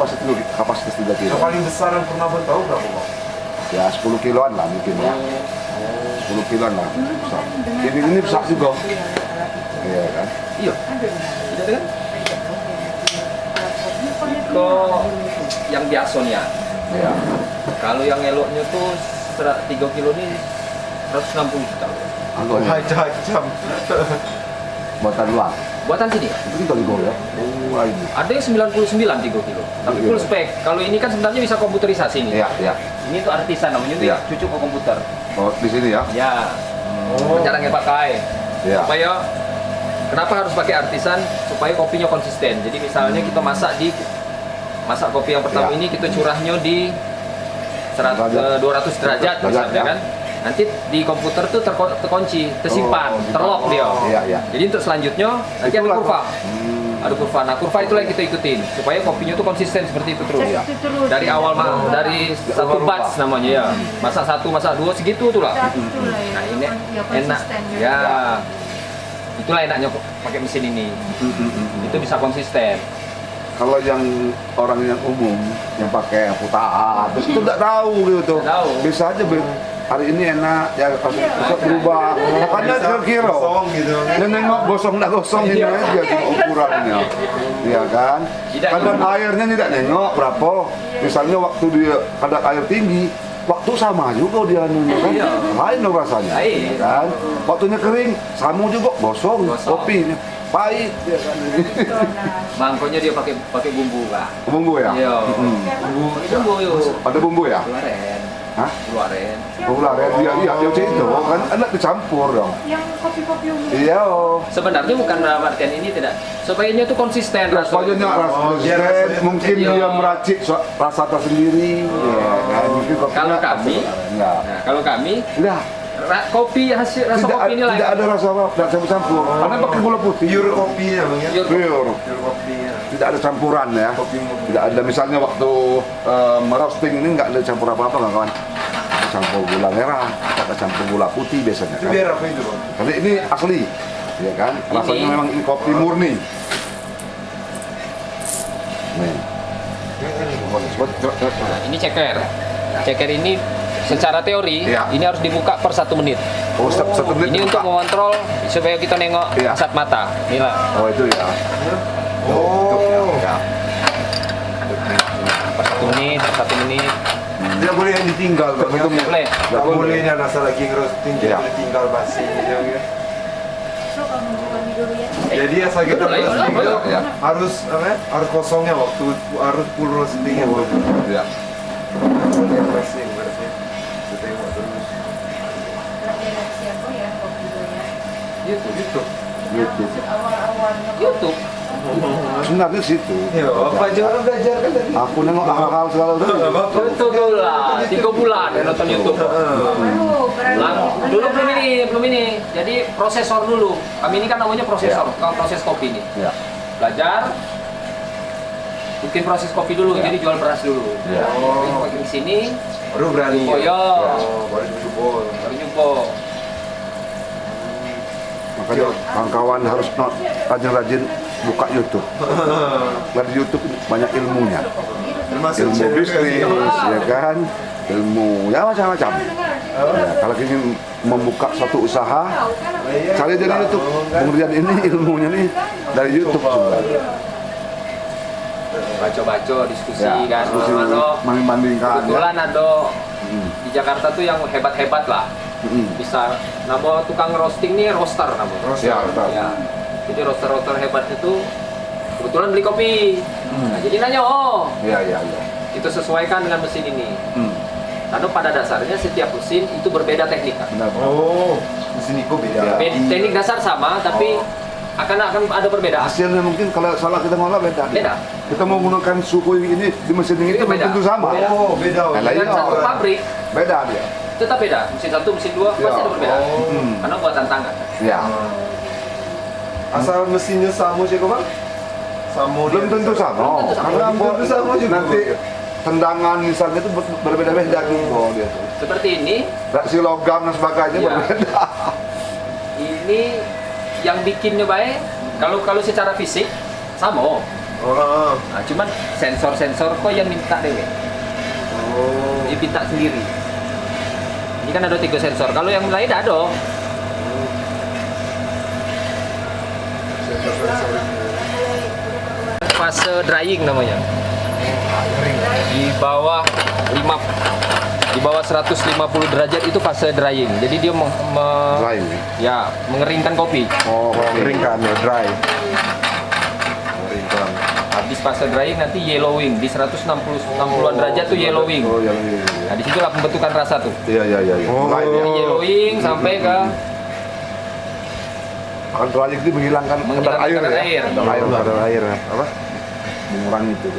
S2: kapasitas 3 kilo.
S3: Yang paling besar yang pernah Bang tahu berapa Bang?
S2: Ya 10 kiloan lah mungkin ya. 10 kiloan lah. Besar. Ini besar juga. Iya kan?
S6: Iya. Tidak kan? Kok yang biasanya.
S2: Iya.
S6: Kalau yang eloknya tuh 3 kilo ini 160 juta.
S2: Anggo ya.
S3: Macam-macam.
S2: Buatan luar.
S6: Buatan sini.
S2: Itu kita juga ya. Oh, ini.
S6: Ada yang 99 3 kilo. Tapi full spek. Kalau ini kan sebenarnya bisa komputerisasi nih.
S2: Iya, iya.
S6: Ini tuh artisan namanya tuh
S2: Iya.
S6: cucuk ke komputer.
S2: Oh, di sini ya.
S6: Ya. Cara pakai.
S2: Iya.
S6: Supaya kenapa harus pakai artisan? Supaya kopinya konsisten. Jadi misalnya kita masak kopi yang pertama
S2: Iya.
S6: ini kita curahnya di 200 derajat misalnya
S2: ya.
S6: kan. Nanti di komputer tuh terkunci, tersimpan,
S2: Oh,
S6: terlock dia.
S2: Iya, iya.
S6: Jadi untuk selanjutnya nanti ada
S2: Itulah.
S6: kurva. Ada kurva. Nah, kurva itulah yang kita ikutin supaya kopinya tuh konsisten seperti itu terus.
S2: Iya.
S6: Dari awal dari satu
S2: awal
S6: batch
S2: lupa.
S6: namanya ya. Masak 1, masak 2 segitu tuh lah. Nah, ini enak. Ya. Itulah enaknya pakai mesin ini. Itu bisa konsisten.
S2: Kalau yang orang yang umum yang pakai putar itu nggak tahu gitu.
S6: Nggak tahu.
S2: Bisa aja hari ini enak ya besok berubah. Makanya kira-kira.
S3: Gosong gitu.
S2: Dan nengok gosong nggak gosong ini aja cuma ukurannya, iya kan?
S6: Tidak
S2: Kadar airnya tidak nengok berapa. Misalnya waktu dia kadar air tinggi, waktu sama juga dia nengok kan?
S6: Iya.
S2: Lain dong rasanya,
S6: Lain.
S2: kan? Waktunya kering, sama juga gosong, kopinya pahit, ya kan?
S6: Mangkonya dia pakai bumbu, Pak.
S2: Bumbu ya?
S6: Iya. Bumbu yuk.
S2: Ada bumbu ya?
S6: Keluarin.
S2: Hah?
S6: Keluarin.
S2: Bumbu laren, iya, yang itu kan enak dicampur dong.
S5: Yang kopi-kopi umum.
S2: Iya,
S6: Sebenarnya bukan dalam artian ini tidak. Supaya ini tuh konsisten
S2: ya, supaya dia rasa
S3: biar rasanya
S2: konsisten, mungkin
S6: iya.
S2: dia meracik rasa tersendiri. Ya, kan? Mungkin kopinya
S6: Kalau kami,
S2: enggak.
S6: Nah, kalau kami
S2: Enggak.
S6: kopi hasil rasa kopi ini lah.
S2: Tidak ada rasa apa, tidak campur-campur. Karena pakai gula putih.
S3: Pure kopinya Bang ya.
S6: Pure.
S2: Pure.
S3: Pure kopinya.
S2: Tidak ada campuran ya.
S3: Kopi murni.
S2: Tidak ada misalnya waktu merosting ini nggak ada campur apa-apa nggak kawan. Campur gula merah, ada campur gula putih biasanya.
S3: Itu
S2: Kan?
S3: biar apa itu Bang?
S2: Tapi ini asli, ya kan? Rasanya memang ini kopi murni. Nih.
S6: Nah, ini ceker. Ceker ini secara teori
S2: Iya.
S6: ini harus dibuka per 1 menit.
S2: Oh, satu menit
S6: Ini untuk
S2: dibuka.
S6: mengontrol supaya kita nengok
S2: Iya.
S6: kasat mata. Inilah.
S2: Oh itu ya.
S3: Oh.
S2: Ya.
S6: Per 1 menit, per 1 menit.
S3: Tidak boleh yang ditinggal Bang ya.
S6: Boleh.
S2: Nggak
S3: Tidak
S2: boleh.
S3: boleh ini rasa lagi ngerosting
S2: Iya.
S3: boleh tinggal basi gitu ya.
S5: So, kamu buka mie dulu ya.
S3: Jadi asal kita
S6: Betul lah, iya,
S3: roasting
S6: iya,
S3: itu
S2: iya.
S3: harus apa? ya, Harus kosongnya waktu harus full roasting ya Bang.
S2: Ya.
S3: Boleh roasting berarti. Kita tengok terus.
S5: Reaksi aku ya kopi gue ya.
S6: YouTube.
S3: YouTube.
S5: Yang maksud awal-awalnya
S6: YouTube.
S2: Sebenarnya situ.
S3: Ya, Bapak jangan belajar kan tadi.
S2: Aku nengok hal-hal segala itu.
S6: Betul lah, 3 bulan ya nonton YouTube.
S5: Baru
S6: Dulu belum ini. Jadi prosesor dulu. Kami ini kan namanya prosesor, kalau proses kopi ini.
S2: Ya.
S6: Belajar, bikin proses kopi dulu, jadi jual beras dulu.
S2: Ya.
S6: Jadi makin di sini,
S3: Baru berani.
S6: oh ya,
S3: Baru jujur.
S6: baru nyupo.
S2: Makanya kawan-kawan harus rajin-rajin buka YouTube. Dari YouTube banyak ilmunya.
S3: Termasuk
S2: Ilmu
S3: channel
S2: bisnis,
S3: kali.
S2: ya kan? Ilmu, ya macam-macam. Ya, kalau ingin membuka suatu usaha, cari dari YouTube. Kemudian ini ilmunya nih dari YouTube sebenarnya.
S6: Baca-baca, diskusi
S2: Ya,
S6: kan.
S2: diskusi,
S6: Ada
S2: membandingkan.
S6: kebetulan ada di Jakarta tuh yang hebat-hebat lah. Bisa, nama tukang roasting nih roaster namanya.
S2: Ya, betul.
S6: Ya. Jadi roaster-roaster hebat itu kebetulan beli kopi. Nah, jadi nanya, oh
S2: Iya, iya, iya.
S6: itu sesuaikan dengan mesin ini. Karena pada dasarnya setiap mesin itu berbeda teknik kan.
S2: Benar.
S3: Oh, di sini kok beda.
S6: Teknik dasar sama, tapi akan ada perbedaan.
S2: Hasilnya mungkin kalau salah kita ngolah beda.
S6: Beda.
S2: Kita mau menggunakan suku ini di mesin ini itu belum
S6: Beda.
S2: tentu sama.
S6: Beda.
S3: Oh, beda.
S2: Nah,
S6: Dengan
S2: iya.
S6: satu pabrik
S2: Beda dia.
S6: tetap beda. Mesin 1, mesin 2 pasti ada perbedaan. Karena buatan tangan.
S2: Ya.
S3: Asal mesinnya sama sih kok bang? Sama
S2: Belum tentu sama.
S6: Belum tentu sama.
S2: Karena
S3: Belum tentu sama juga.
S2: nanti tendangan misalnya itu berbeda-beda gitu dia tuh.
S6: Seperti ini,
S2: Si logam dan sebagainya
S6: Iya.
S2: berbeda.
S6: ini yang bikinnya baik. Kalau secara fisik sama.
S3: Oh.
S6: Nah, cuman sensor-sensor kok yang minta dewe. Dia minta sendiri. Ini kan ada 3 sensor. Kalau yang lain ada. Fase drying namanya. Di bawah 150 derajat itu fase drying. Jadi dia
S2: Drying.
S6: ya mengeringkan kopi.
S2: Oh, keringkan ya, dry.
S6: Habis fase drying nanti yellowing di 160-an derajat tuh yellowing.
S2: Oh, yang ini.
S6: Nah, disitulah pembentukan rasa tuh.
S2: Iya, iya, iya. Iya.
S3: Oh.
S2: Dry dia.
S6: Dari yellowing sampai ke
S2: Akan drying itu menghilangkan kadar air
S6: kadar
S2: ya.
S6: air.
S2: Kadar air apa? Mengurangi itu.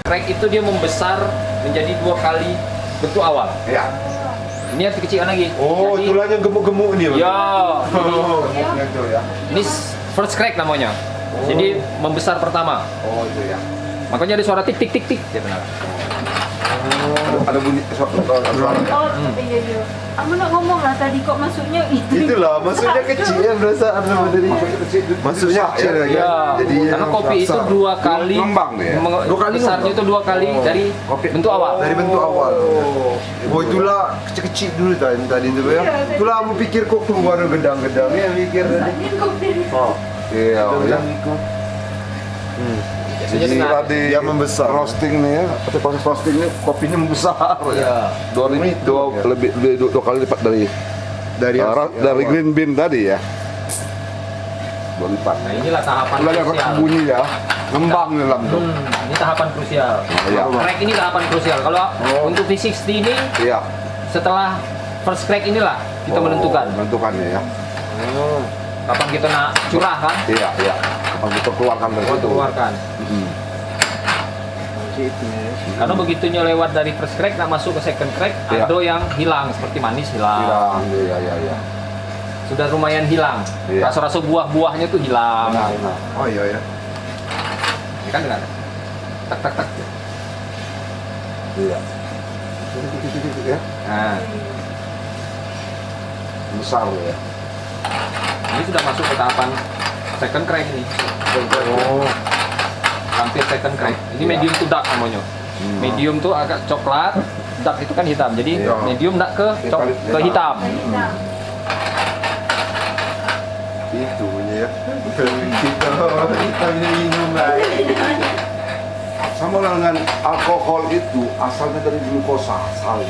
S6: crack itu dia membesar menjadi 2 kali bentuk awal.
S2: Ya.
S6: Ini yang kecilkan lagi.
S3: Oh,
S6: Jadi,
S3: tulang yang gemuk-gemuk ini bang?
S6: ya,
S2: Gemuknya itu ya.
S6: ini first crack namanya. Jadi membesar pertama.
S2: Oh, itu ya.
S6: Makanya ada suara tik tik tik tik. Dia benar.
S2: Ada bunyi suara.
S5: Oh, iya iya. Aku nak ngomong lah tadi kok masuknya itu.
S3: Itulah, maksudnya kecil ya berasa apa dari? Maksudnya kecil ya.
S6: Ya,
S3: Jadi
S6: karena kopi itu 2 kali
S2: Ngembang dia.
S3: 2 kali
S6: besarnya itu 2 kali dari bentuk awal.
S3: Dari bentuk awal. Oh, itulah kecil-kecil dulu tadi itu ya. Itulah kamu pikir kok keluar gedang-gedang ya mikir tadi.
S5: Ini kopi.
S3: Oh,
S2: Iya, ya.
S6: Biasanya
S2: Jadi
S6: dengan
S2: tadi
S3: dia membesar.
S2: roasting nih ya, atau proses roasting ini kopinya membesar ya.
S6: Iya.
S2: Lebih 2 kali lipat dari dari green bean tadi ya. 2 lipat.
S6: Nah, inilah tahapan
S2: Udah yang
S6: krusial.
S2: bunyi ya, ngembang di dalam tuh.
S6: Ini tahapan krusial.
S2: Iya.
S6: Crack ini tahapan krusial. Kalau untuk V60 ini
S2: Iya.
S6: setelah first crack inilah kita menentukan
S2: Menentukannya ya.
S6: kapan kita nak curah kan,
S2: Iya, iya. Kapan kita keluarkan dari
S6: kita
S2: situ.
S6: keluarkan. Karena begitunya lewat dari first crack nak masuk ke second crack,
S2: Iya.
S6: ada yang hilang seperti manis hilang.
S2: Hilang, iya, iya, iya.
S6: Sudah lumayan hilang.
S2: Iya.
S6: Rasa-rasa buah-buahnya tuh hilang.
S2: Nah.
S3: Oh iya ya.
S6: Ini kan dengan tak tak tak.
S2: Iya. Ya,
S6: Nah,
S2: besar ya.
S6: ini sudah masuk ke tahapan second crack ini.
S2: Oh.
S6: Hampir second crack. Ini
S2: Iya.
S6: medium to dark namanya. Medium tuh agak coklat, dark itu kan hitam. Jadi
S2: Iya.
S6: medium dark ke hitam.
S3: Itu punya ya. Kita minum lagi.
S2: Sama dengan alkohol itu asalnya dari glukosa, sal.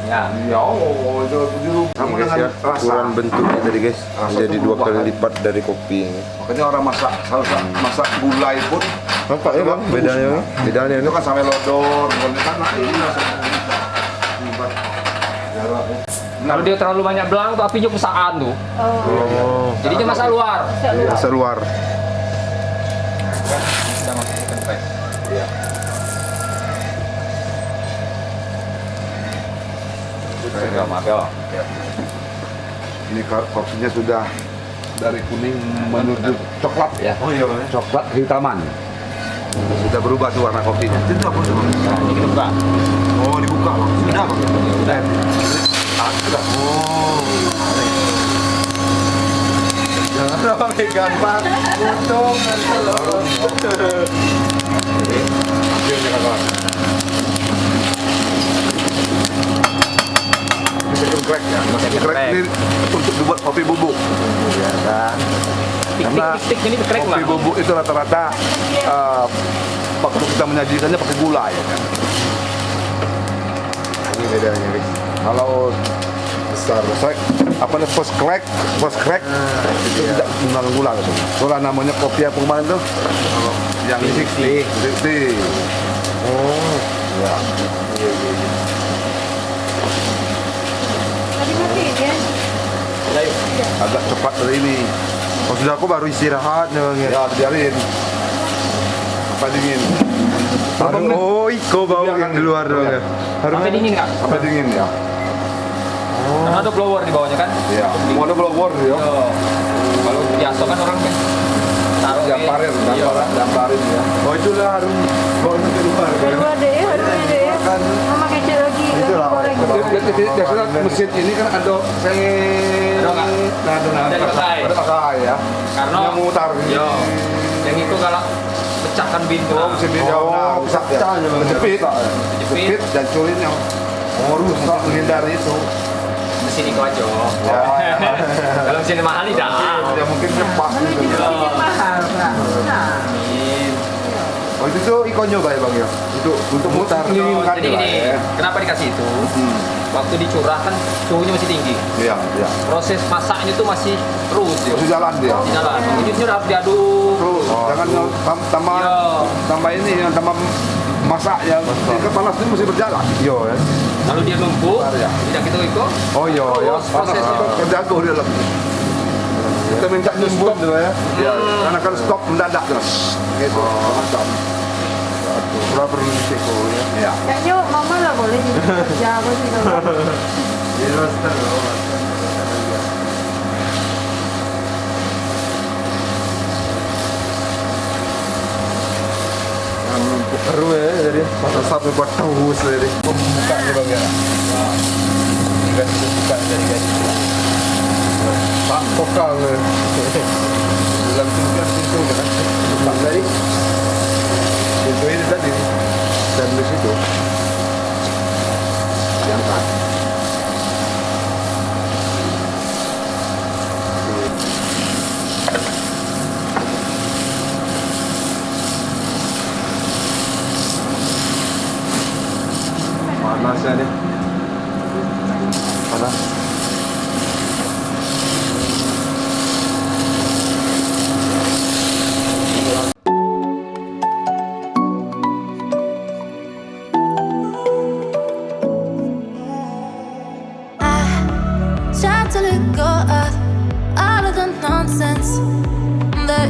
S6: Ya.
S2: Ya, oh, itu dulu. Sama dengan rasa.
S7: ukuran bentuknya tadi guys,
S2: Rasa
S7: jadi
S2: tuh
S7: 2 kali
S2: berubah.
S7: lipat dari kopi ini.
S2: Makanya orang masak salsa, masak gulai pun
S7: Nampak ya bang, bedanya bang? Bedanya
S2: itu
S7: ini
S2: kan sampai lodor, bukan di sana ini masak. Jaraknya.
S6: Kalau dia terlalu banyak belang tuh apinya pesaan tuh.
S7: Oh.
S6: Jadinya masak luar.
S7: Masak luar.
S6: Kita masukkan teh.
S2: Iya.
S6: Enggak maaf ya.
S2: Ini kopinya sudah dari kuning menuju coklat ya.
S3: Oh iya.
S2: Coklat kehitaman. Sudah berubah tuh warna kopinya.
S3: Itu apa tuh?
S6: Nah, ini kita buka.
S3: Oh, dibuka bang. Sudah bang.
S6: Udah.
S2: Sudah.
S3: Oh. Jangan lupa gampang. Untung dan telur.
S2: Hasilnya kawan. Ini second crack ya.
S6: Second
S2: Crack
S6: crack.
S2: ini untuk dibuat kopi bubuk. Ya kan. Karena
S6: Tik ini crack
S2: kopi
S6: lah.
S2: bubuk itu rata-rata waktu kita menyajikannya pakai gula ya kan. Ini bedanya guys. Kalau besar apa namanya first crack itu tidak menggunakan gula gitu. Soalnya namanya kopi apa kemarin tuh? Yang 60. Oh, ya. Iya.
S5: Tadi mati ya.
S6: Ayo.
S2: Agak cepat dari ini.
S3: Oh, sudah aku baru istirahat nih bang ya.
S2: Ya, biarin. Apa dingin?
S3: Oh, iko bau yang di luar dong ya.
S6: Sampai dingin nggak?
S2: Apa dingin ya?
S6: Karena ada blower di bawahnya kan.
S2: Iya. Mau ada blower ya.
S6: Yo. Kalau biasa kan orang kan taruh di-
S2: Jamparin,
S6: Iya.
S2: jamparin ya.
S3: Oh, itulah harus baunya keluar.
S5: Kedua deh, harusnya deh ya. Mama kecil lagi.
S3: Itulah,
S5: goreng.
S2: Biasanya mesin ini kan ada
S6: Ada nggak? Ada dipakai.
S2: Ada pakai ya.
S6: Karena
S2: Yang memutar.
S6: Yo. Yang itu kalau pecahkan pintu.
S2: Oh, mesin di jauh. Nah, rusak ya.
S3: pecah aja, Bang.
S2: Jepit. Jepit dan culin yang rusak menghindari itu.
S6: Mesin itu aja.
S2: Ya.
S6: Kalau mesin mahal tidak.
S2: Ya mungkin cepat
S5: Mana
S2: gitu.
S5: jenis mesin mahal, Pak. Nah.
S3: Oh, itu tuh ikonnya Pak ya bang ya. Untuk mutar.
S2: Menginginkan
S6: Jadi
S2: lah,
S6: ini
S2: ya.
S6: kenapa dikasih itu? Waktu dicurah kan suhunya masih tinggi.
S2: Iya, iya.
S6: Proses masaknya itu masih terus ya.
S2: Masih jalan dia.
S6: Di jalan. Ini harus diaduk.
S2: Terus, jangan tambah
S6: Iya.
S2: tambah ini yang tambah masak ya. Ini panas ini masih berjalan.
S3: Yo ya.
S6: Lalu dia numpuk,
S2: Ya.
S6: tidak gitu itu.
S3: Oh iya ya.
S6: Terus prosesnya
S2: Terjatuh di dalam. Kita minta di stop
S3: Stop dulu ya.
S2: ya, karena kan stop mendadak terus. Gitu. Macam.
S3: Berapa perlu risiko ya.
S2: Ya.
S5: Kayaknya mama lah boleh jadi kerja apa sih kalau
S3: Jadi roster loh. Numpuk keru ya jadi pasal satu buat tahu sendiri. Buka nih bang ya. Guys buka jadi guys. Pak kokal nih. Dalam pintu kan. Buka dari pintu ini tadi dan di situ.
S2: Diangkat.
S3: Panas ya nih. Panas.
S4: Try to let go of all of the nonsense that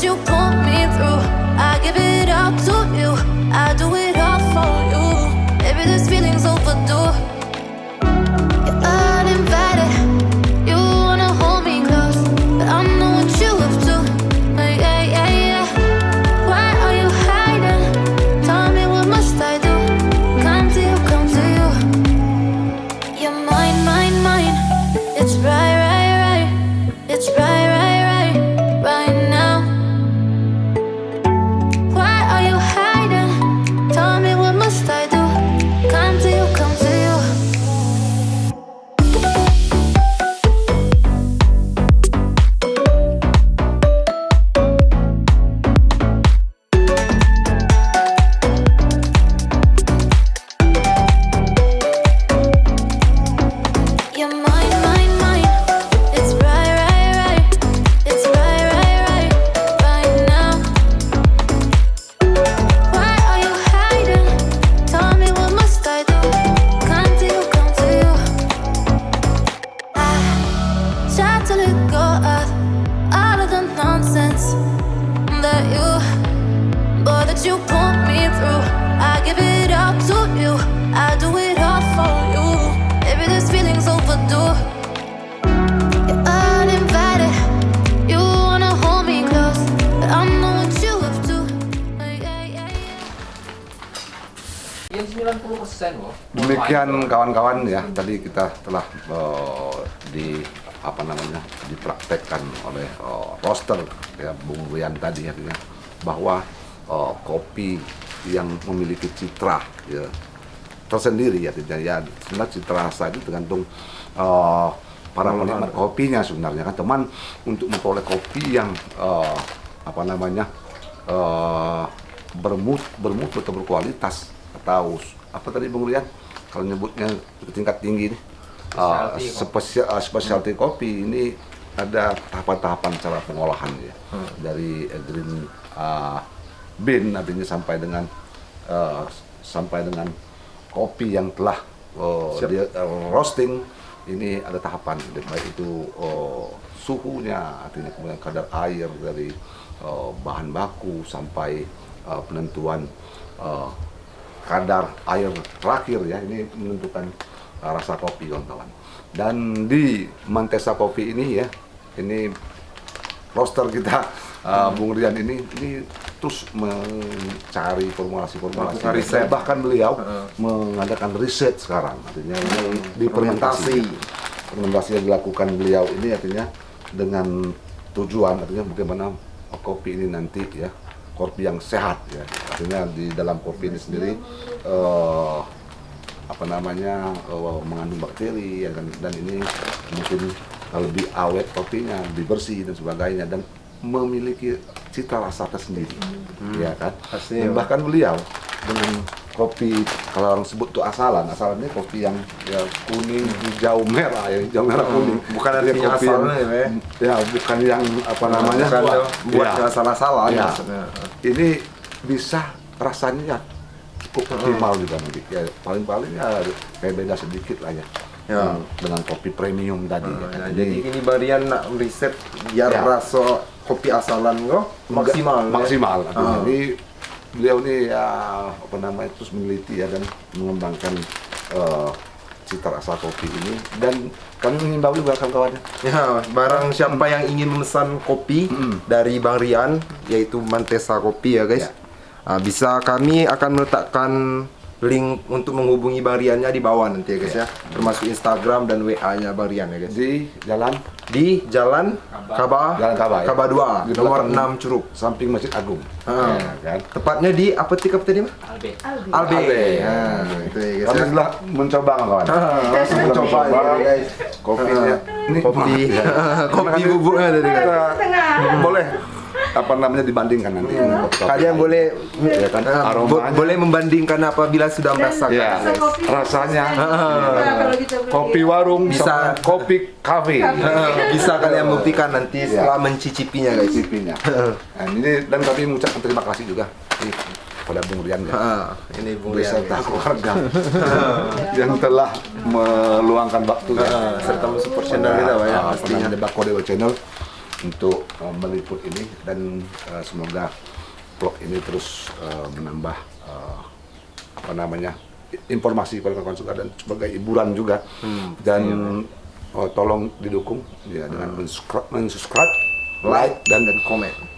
S4: you put me through. I give it all to you. I do it all for you. Maybe this feeling's overdue. You're uninvited. You wanna hold me close, but I know what you have to. Yeah, yeah, yeah. Why are you hiding? Tell me what must I do? Come to you, come to you. You're mine, mine, mine. It's right, right, right. It's right, right, right, right now. Why are you hiding? Tell me what must I do? Come hard to let go of all of the nonsense that you put me through. I give it up to you, I do it all for you. Maybe this feeling's overdue. You're uninvited, you wanna hold me close, but I know what you have to.
S6: Yang 90% loh.
S2: Demikian kawan-kawan ya, tadi kita telah dipraktekkan oleh roaster ya Bung Rian tadi artinya bahwa kopi yang memiliki citra ya tersendiri ya, ya sebenarnya citra rasa itu tergantung para penikmat kopinya sebenarnya kan teman, untuk memperoleh kopi yang bermutu atau berkualitas atau apa tadi Bung Rian kalau nyebutnya tingkat tinggi ini specialty kopi ini ada tahapan-tahapan cara pengolahan ya dari green bean artinya sampai dengan kopi yang telah roasting ini ada tahapan baik itu suhunya artinya kemudian kadar air dari bahan baku sampai penentuan kadar air terakhir ya ini menentukan rasa kopi kawan-kawan. Dan di Mantesa Kopi ini ya ini roaster kita Bung Rian ini terus mencari formulasi-formulasi riset. Bahkan beliau mengadakan riset sekarang artinya ini di fermentasi yang dilakukan beliau ini artinya dengan tujuan artinya bagaimana kopi ini nanti ya kopi yang sehat ya artinya di dalam kopi ini sendiri mengandung bakteri ya, dan ini mungkin lebih awet kopinya, lebih bersih dan sebagainya dan memiliki cita rasa tersendiri ya kan. Bahkan beliau dengan kopi kalau orang sebut tuh asalannya kopi yang ya kuning, hijau, merah ya, hijau merah kuning.
S3: Bukan artinya asalnya
S2: ya bukan yang
S3: buat asal-asalan
S2: ya. Ini bisa rasanya cukup optimal juga nanti ya paling-paling ya kayak beda sedikit lah ya. Dengan kopi premium tadi ya.
S3: Jadi ini Barian nak riset biar rasa kopi asalan maksimal. Jadi beliau ini ya terus meneliti ya dan mengembangkan cita rasa kopi ini dan kami mengimbau juga kawan-kawannya. Ya, barang siapa yang ingin memesan kopi dari Bang Rian yaitu Mantesa Kopi ya guys. Bisa kami akan meletakkan link untuk menghubungi Bang Riannya di bawah nanti ya guys ya. Termasuk Instagram dan WA-nya Bang Rian ya guys. Di Jalan Kaba 2, nomor 6 Curug,
S2: samping Masjid Agung. Ya, kan?
S3: Tepatnya di apa tadi Mas? Albe. Itu ya guys.
S2: Kami telah mencoba kawan.
S3: Mencoba ya guys.
S2: Kopinya. Ini
S3: kopi bubuknya tadi kan.
S2: Boleh dibandingkan nanti.
S3: Kalian boleh boleh membandingkan apabila sudah merasakan.
S2: Ya, rasanya kopi warung bisa kopi kafe.
S3: Bisa kalian buktikan nanti setelah mencicipinya guys.
S2: Nah, ini dan kami mengucapkan terima kasih juga kepada Bung Rian ya.
S3: Ini Bung Rian
S2: beserta keluarga yang telah meluangkan waktu
S3: serta mensupport channel kita ya.
S2: Pastinya ada Bakodewo Channel untuk meliput ini dan semoga vlog ini terus menambah informasi kepada kawan suka dan sebagai hiburan juga dan tolong didukung ya dengan mensubscribe, like dan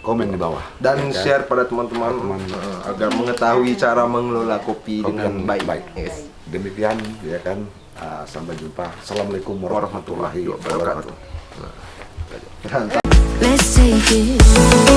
S2: komen di bawah
S3: dan
S2: ya,
S3: share pada teman-teman agar mengetahui cara mengelola kopi dengan baik.
S2: Yes. Demikian ya kan, sampai jumpa. Assalamualaikum warahmatullahi wabarakatuh.
S4: Let's take it